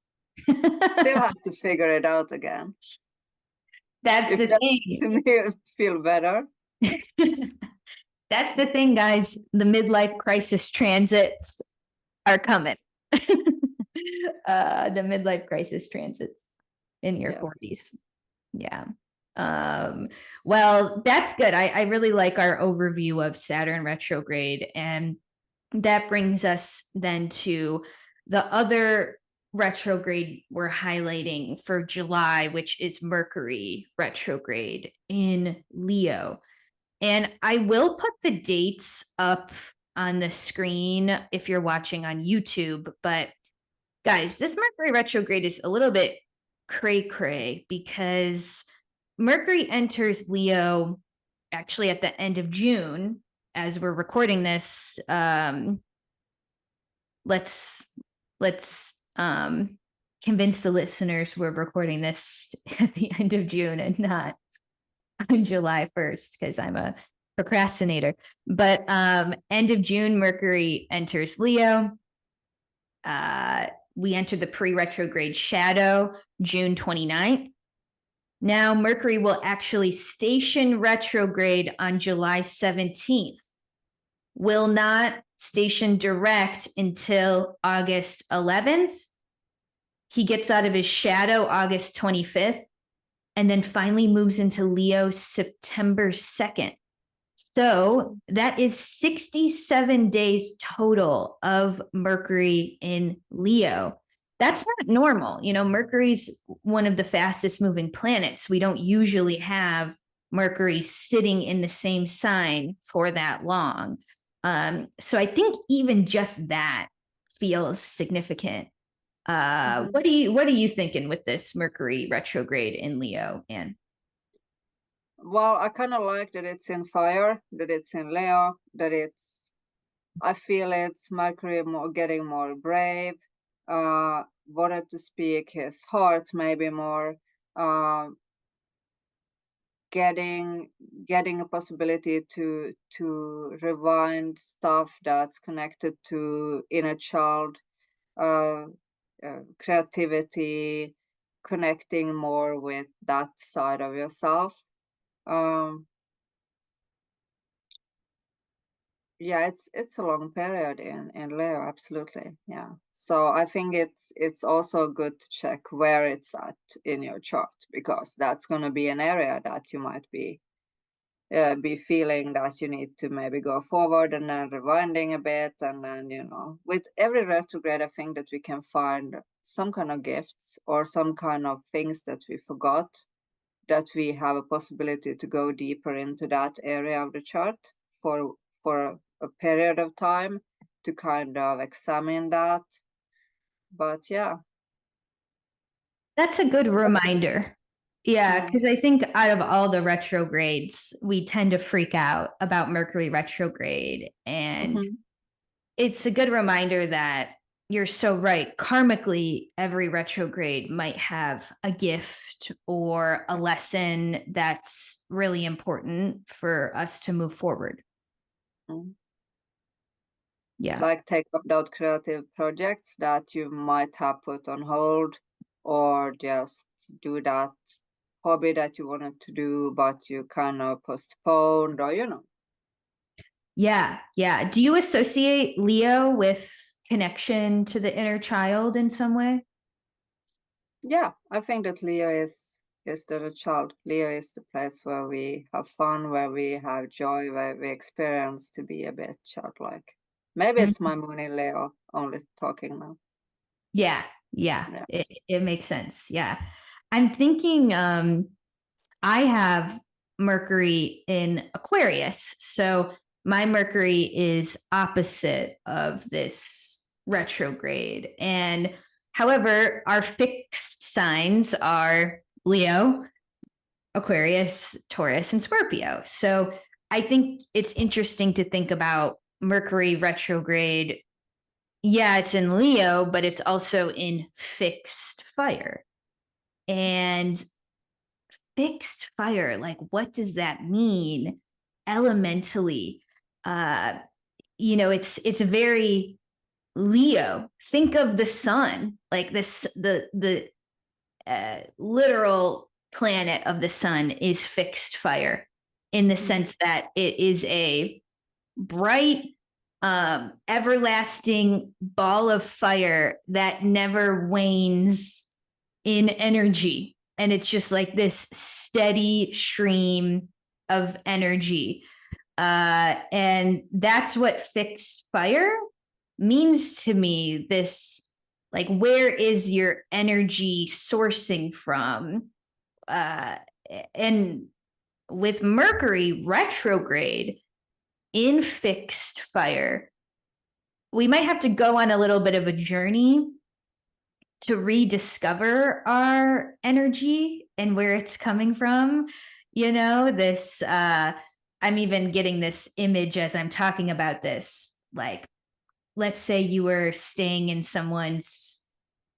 has to figure it out again. That's if the that thing. makes me feel better. That's the thing, guys. The midlife crisis transits are coming. The midlife crisis transits in your 40s. Yeah. Well, that's good. I really like our overview of Saturn retrograde. And that brings us then to the other retrograde we're highlighting for July, which is Mercury retrograde in Leo. And I will put the dates up on the screen if you're watching on YouTube. But guys, this Mercury retrograde is a little bit cray-cray because Mercury enters Leo actually at the end of June. As we're recording this, let's convince the listeners we're recording this at the end of June and not on July 1st, because I'm a procrastinator. But end of June, Mercury enters Leo. We enter the pre-retrograde shadow June 29th. Now Mercury will actually station retrograde on July 17th. Will not station direct until August 11th. He gets out of his shadow August 25th, and then finally moves into Leo September 2nd. So that is 67 days total of Mercury in Leo. That's not normal. Mercury's one of the fastest moving planets. We don't usually have Mercury sitting in the same sign for that long. So I think even just that feels significant. What are you thinking with this Mercury retrograde in Leo, Anne? Well, I kind of like that it's in fire, that it's in Leo, I feel it's Mercury getting more brave, wanted to speak his heart maybe more, getting a possibility to rewind stuff that's connected to inner child, creativity, connecting more with that side of yourself. Yeah, it's a long period in Leo, absolutely. Yeah. So I think it's also good to check where it's at in your chart, because that's going to be an area that you might be feeling that you need to maybe go forward and then rewinding a bit, and then, you know, with every retrograde, I think that we can find some kind of gifts or some kind of things that we forgot, that we have a possibility to go deeper into that area of the chart for a period of time to kind of examine that. But yeah, That's a good reminder. Yeah, because I think out of all the retrogrades, we tend to freak out about Mercury retrograde. And it's a good reminder that you're so right. Karmically, every retrograde might have a gift or a lesson that's really important for us to move forward. Yeah. Like take up those creative projects that you might have put on hold, or just do that hobby that you wanted to do, but you kind of postponed, or, you know. Yeah. Yeah. Do you associate Leo with connection to the inner child in some way? Yeah, I think that Leo is the child. Leo is the place where we have fun, where we have joy, where we experience to be a bit childlike. Maybe it's my moon in Leo only talking now. Yeah. It makes sense. Yeah. I'm thinking I have Mercury in Aquarius. So my Mercury is opposite of this retrograde. And however, our fixed signs are Leo, Aquarius, Taurus, and Scorpio. So I think it's interesting to think about Mercury retrograde. Yeah, it's in Leo, but it's also in fixed fire. And fixed fire, like, what does that mean elementally? It's very Leo. Think of the sun, like the literal planet of the sun is fixed fire, in the sense that it is a bright, everlasting ball of fire that never wanes in energy. And it's just like this steady stream of energy. And that's what fixed fire means to me. This, like, where is your energy sourcing from? And with Mercury retrograde in fixed fire, we might have to go on a little bit of a journey to rediscover our energy and where it's coming from. You know, this, I'm even getting this image as I'm talking about this. Like, let's say you were staying in someone's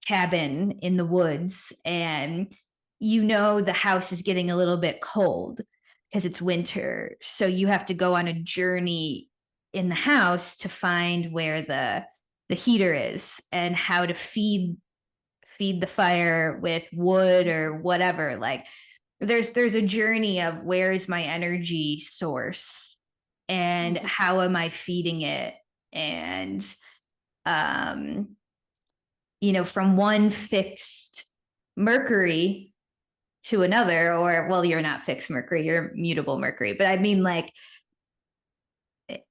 cabin in the woods, and you know the house is getting a little bit cold because it's winter. So you have to go on a journey in the house to find where the heater is and how to feed the fire with wood or whatever. Like, there's a journey of where is my energy source and how am I feeding it? And from one fixed Mercury to another, or, well, you're not fixed Mercury, you're mutable Mercury, but I mean, like,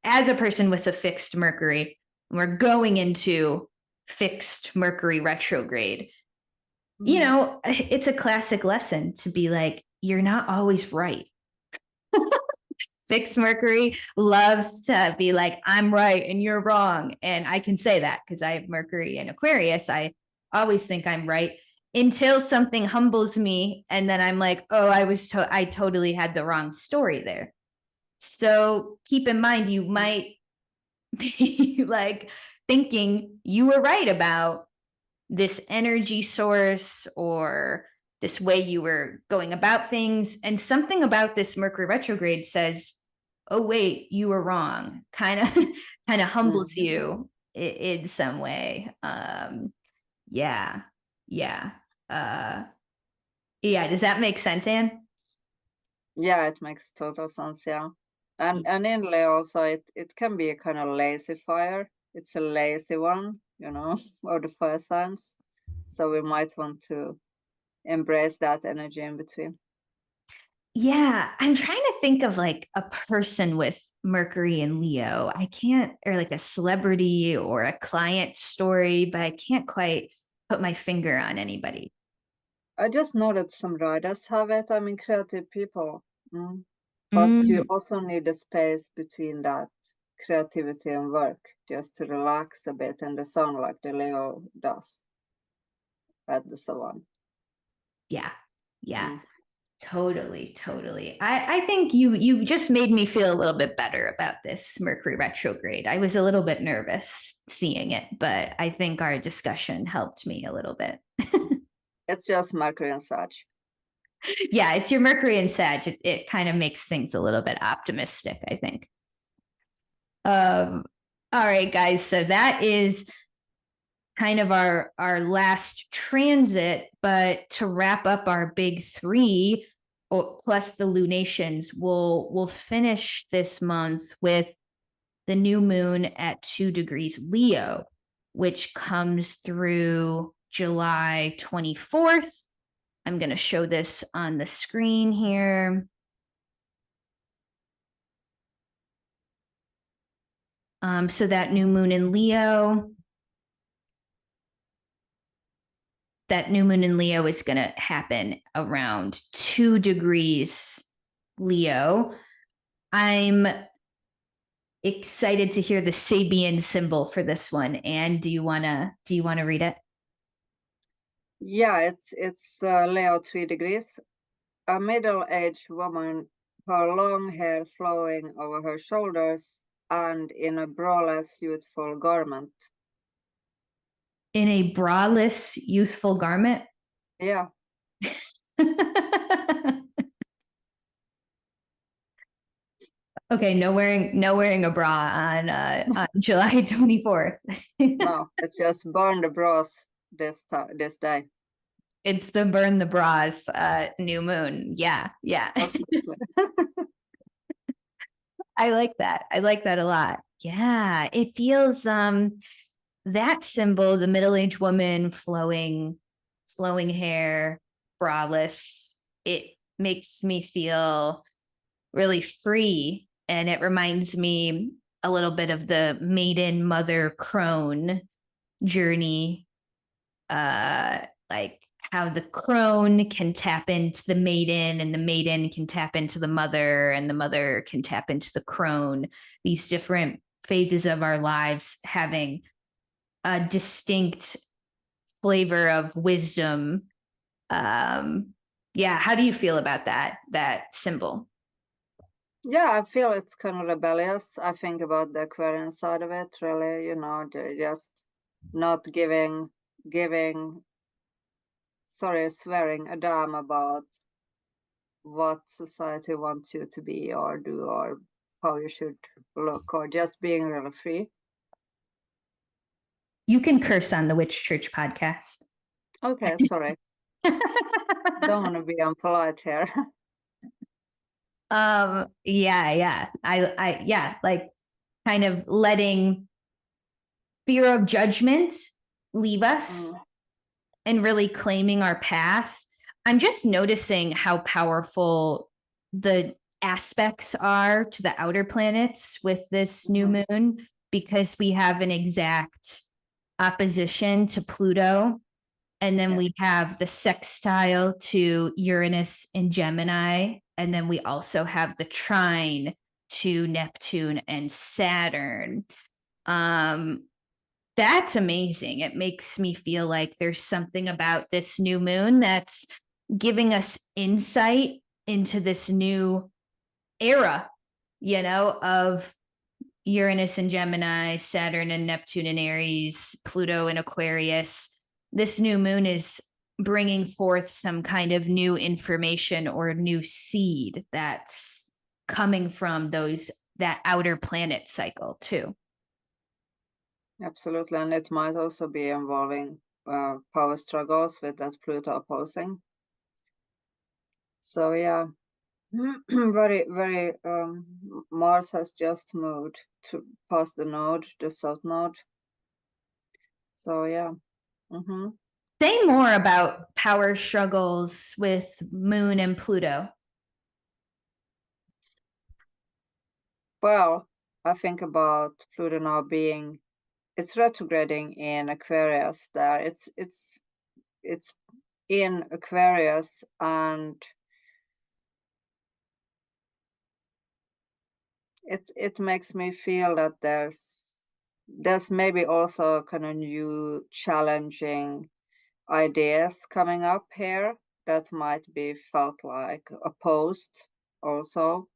as a person with a fixed Mercury, we're going into fixed Mercury retrograde. You know, it's a classic lesson to be like, you're not always right. Fixed Mercury loves to be like, I'm right and you're wrong. And I can say that because I have Mercury in Aquarius. I always think I'm right until something humbles me. And then I'm like, oh, I totally had the wrong story there. So keep in mind, you might be like thinking you were right about this energy source or this way you were going about things. And something about this Mercury retrograde says, oh, wait, you were wrong. Kind of humbles you in some way. Yeah. Yeah, does that make sense, Anne? Yeah, it makes total sense. Yeah, and in Leo also, it can be a kind of lazy fire. It's a lazy one, you know, of the fire signs. So we might want to embrace that energy in between. Yeah, I'm trying to think of like a person with Mercury and Leo. I can't, or like a celebrity or a client story, but I can't quite put my finger on anybody. I just know that some writers have it. I mean, creative people. But you Mm, also need a space between that creativity and work, just to relax a bit in the sun, like the Leo does at the salon. yeah, yeah, Mm. totally, totally. I think you just made me feel a little bit better about this Mercury retrograde. I was a little bit nervous seeing it, but I think our discussion helped me a little bit. It's just Mercury and such. Yeah, it's your Mercury and Sag. It kind of makes things a little bit optimistic, I think. Um, all right, guys. So that is kind of our last transit, but to wrap up our big three, plus the lunations, we'll finish this month with the new moon at 2 degrees Leo, which comes through July 24th. I'm going to show this on the screen here. So that new moon in Leo, is going to happen around 2 degrees Leo. I'm excited to hear the Sabian symbol for this one. And do you wanna read it? Yeah, it's Leo 3 degrees. A middle-aged woman, her long hair flowing over her shoulders and in a braless youthful garment. In a braless, youthful garment. Yeah. Okay, no wearing a bra on July 24th. No, it's just burn the bras this day. It's the burn the bras new moon. Yeah, yeah. Absolutely. I like that. I like that a lot. Yeah, it feels that symbol, the middle-aged woman flowing hair, braless, it makes me feel really free, and it reminds me a little bit of the maiden mother crone journey, like how the crone can tap into the maiden and the maiden can tap into the mother and the mother can tap into the crone, these different phases of our lives having a distinct flavor of wisdom. Yeah, how do you feel about that symbol? Yeah, I feel it's kind of rebellious. I think about the Aquarian side of it, really, just not swearing a damn about what society wants you to be or do or how you should look, or just being really free. You can curse on the Witch Church podcast. Okay, sorry. Don't want to be unpolite here. Yeah. Yeah, like kind of letting fear of judgment leave us and really claiming our path. I'm just noticing how powerful the aspects are to the outer planets with this new moon, because we have an exact opposition to Pluto. And then we have the sextile to Uranus and Gemini. And then we also have the trine to Neptune and Saturn. That's amazing. It makes me feel like there's something about this new moon that's giving us insight into this new era, of Uranus and Gemini, Saturn and Neptune and Aries, Pluto and Aquarius. This new moon is bringing forth some kind of new information or new seed that's coming from that outer planet cycle too. Absolutely, and it might also be involving power struggles with that Pluto opposing. So yeah, very Mars has just moved to past the node, the south node. So yeah. Say more about power struggles with Moon and Pluto. Well, I think about Pluto now being, it's retrograding in Aquarius there. It's in Aquarius, and it makes me feel that there's maybe also kind of new challenging ideas coming up here that might be felt like opposed also.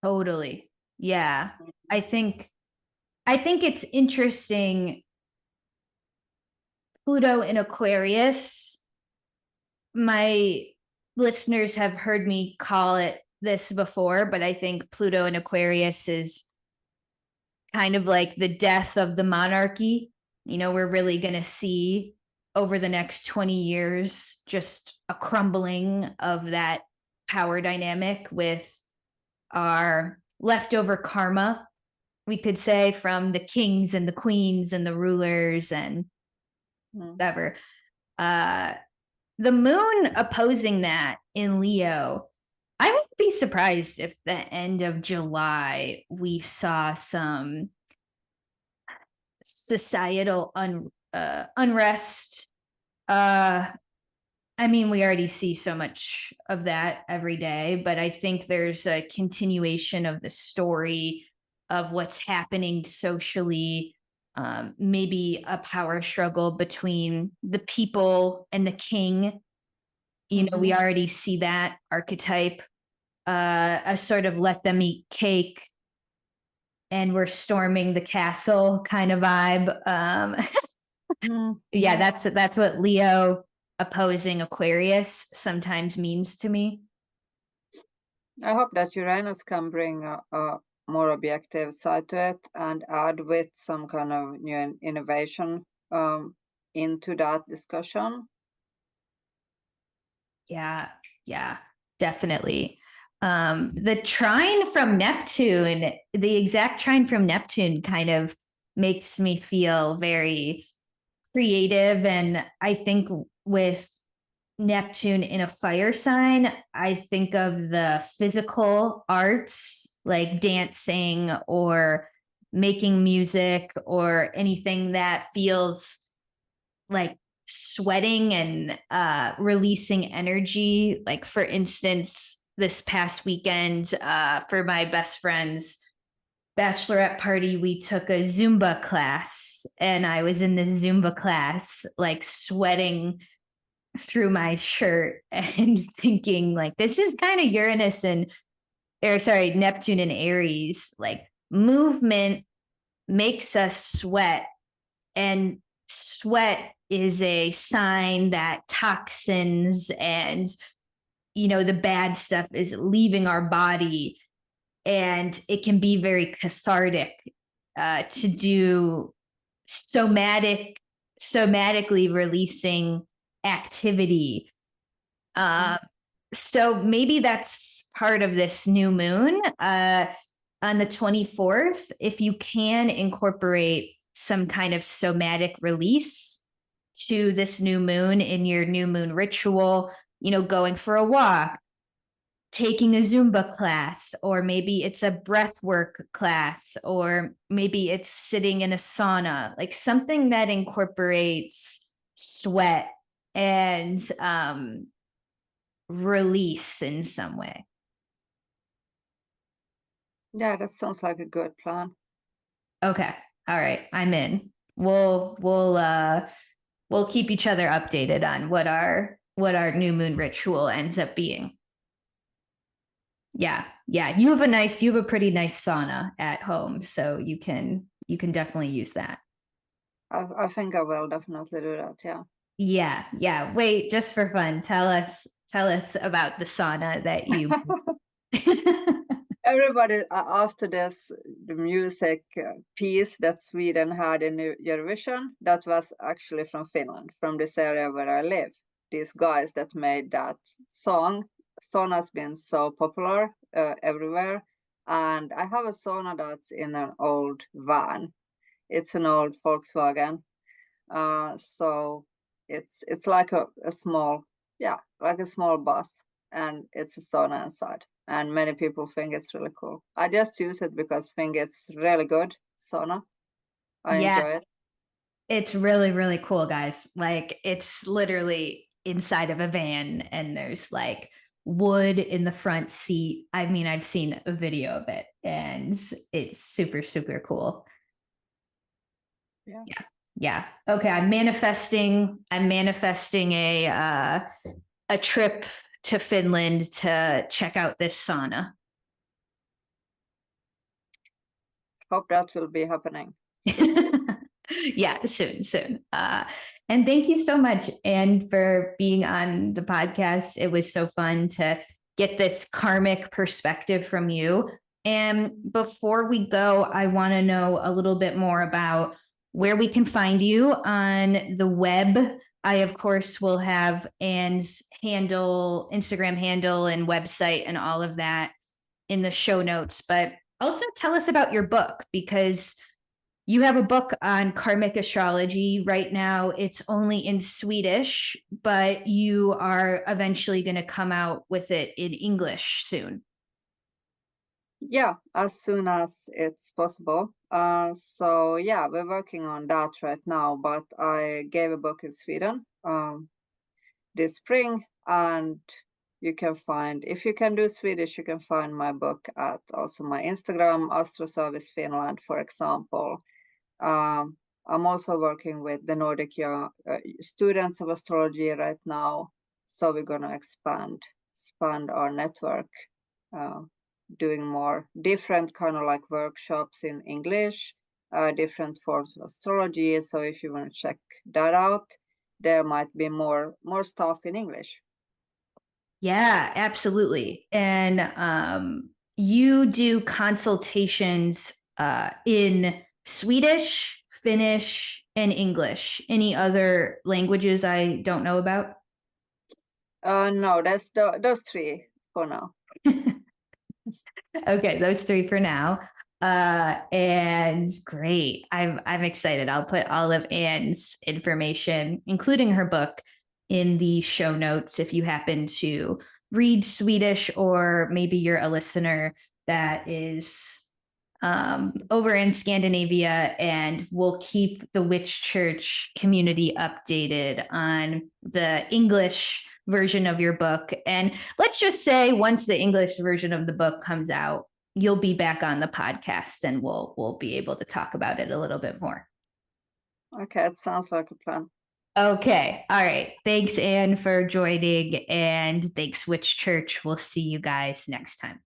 Totally. Yeah. I think it's interesting. Pluto in Aquarius, my listeners have heard me call it this before, but I think Pluto in Aquarius is kind of like the death of the monarchy. You know, we're really going to see over the next 20 years just a crumbling of that power dynamic with our leftover karma, we could say, from the kings and the queens and the rulers and whatever. The moon opposing that in Leo, I wouldn't be surprised if the end of July we saw some societal unrest. I mean, we already see so much of that every day, but I think there's a continuation of the story of what's happening socially. Maybe a power struggle between the people and the king. You know, we already see that archetype, a sort of let them eat cake and we're storming the castle kind of vibe. Yeah, that's what Leo opposing Aquarius sometimes means to me. I hope that Uranus can bring a more objective side to it and add with some kind of new innovation into that discussion. Yeah, definitely. The trine from Neptune, the exact trine from Neptune kind of makes me feel very creative. And I think with Neptune in a fire sign, I think of the physical arts like dancing or making music or anything that feels like sweating and releasing energy. Like, for instance, this past weekend for my best friend's bachelorette party, we took a Zumba class, and I was in the Zumba class, like sweating through my shirt and thinking, like, this is kind of Uranus and, or sorry, Neptune and Aries. Like, movement makes us sweat, and sweat is a sign that toxins and, you know, the bad stuff is leaving our body, and it can be very cathartic to do somatically releasing activity. So maybe that's part of this new moon on the 24th. If you can incorporate some kind of somatic release to this new moon in your new moon ritual, you know, going for a walk, taking a Zumba class, or maybe it's a breath work class, or maybe it's sitting in a sauna, like something that incorporates sweat and release in some way. Yeah, that sounds like a good plan. Okay. All right. I'm in. We'll keep each other updated on what our new moon ritual ends up being. Yeah. You have a pretty nice sauna at home, so you can definitely use that. I think I will definitely do that. Yeah. Wait, just for fun, tell us about the sauna that you. Everybody, after this, the music piece that Sweden had in Eurovision, that was actually from Finland, from this area where I live. these guys that made that song. Sauna's been so popular everywhere. And I have a sauna that's in an old van. It's an old Volkswagen. So it's like a small, like a small bus, and it's a sauna inside. And many people think it's really cool. I just use it because I think it's really good sauna. I enjoy it. It's really, really cool, guys. Like, it's literally inside of a van and there's like wood in the front seat. I mean, I've seen a video of it and it's super, super cool. Yeah. Yeah. Okay. I'm manifesting a trip to Finland to check out this sauna. Hope that will be happening. Yeah, soon. And thank you so much, Anne, for being on the podcast. It was so fun to get this karmic perspective from you. And before we go, I want to know a little bit more about where we can find you on the web. I, of course, will have Anne's handle, Instagram handle, and website and all of that in the show notes. But also tell us about your book, because you have a book on karmic astrology right now. It's only in Swedish, but you are eventually going to come out with it in English soon. Yeah, as soon as it's possible. So yeah, we're working on that right now, but I gave a book in Sweden this spring, and you can find, if you can do Swedish, you can find my book at also my Instagram, Astro Service Finland, for example. I'm also working with the Nordic students of astrology right now, so we're going to expand our network, doing more different kind of like workshops in English, different forms of astrology. So if you want to check that out, there might be more stuff in English. Yeah, absolutely. And you do consultations in Swedish, Finnish, and English. Any other languages I don't know about? No, that's those three for now. Okay, those three for now. And great. I'm excited. I'll put all of Anne's information, including her book, in the show notes if you happen to read Swedish, or maybe you're a listener that is over in Scandinavia, and we'll keep the Witch Church community updated on the English version of your book. And let's just say once the English version of the book comes out, you'll be back on the podcast and we'll be able to talk about it a little bit more. Okay, it sounds like a plan. Okay. All right. Thanks, Anne, for joining. And thanks, Witch Church. We'll see you guys next time.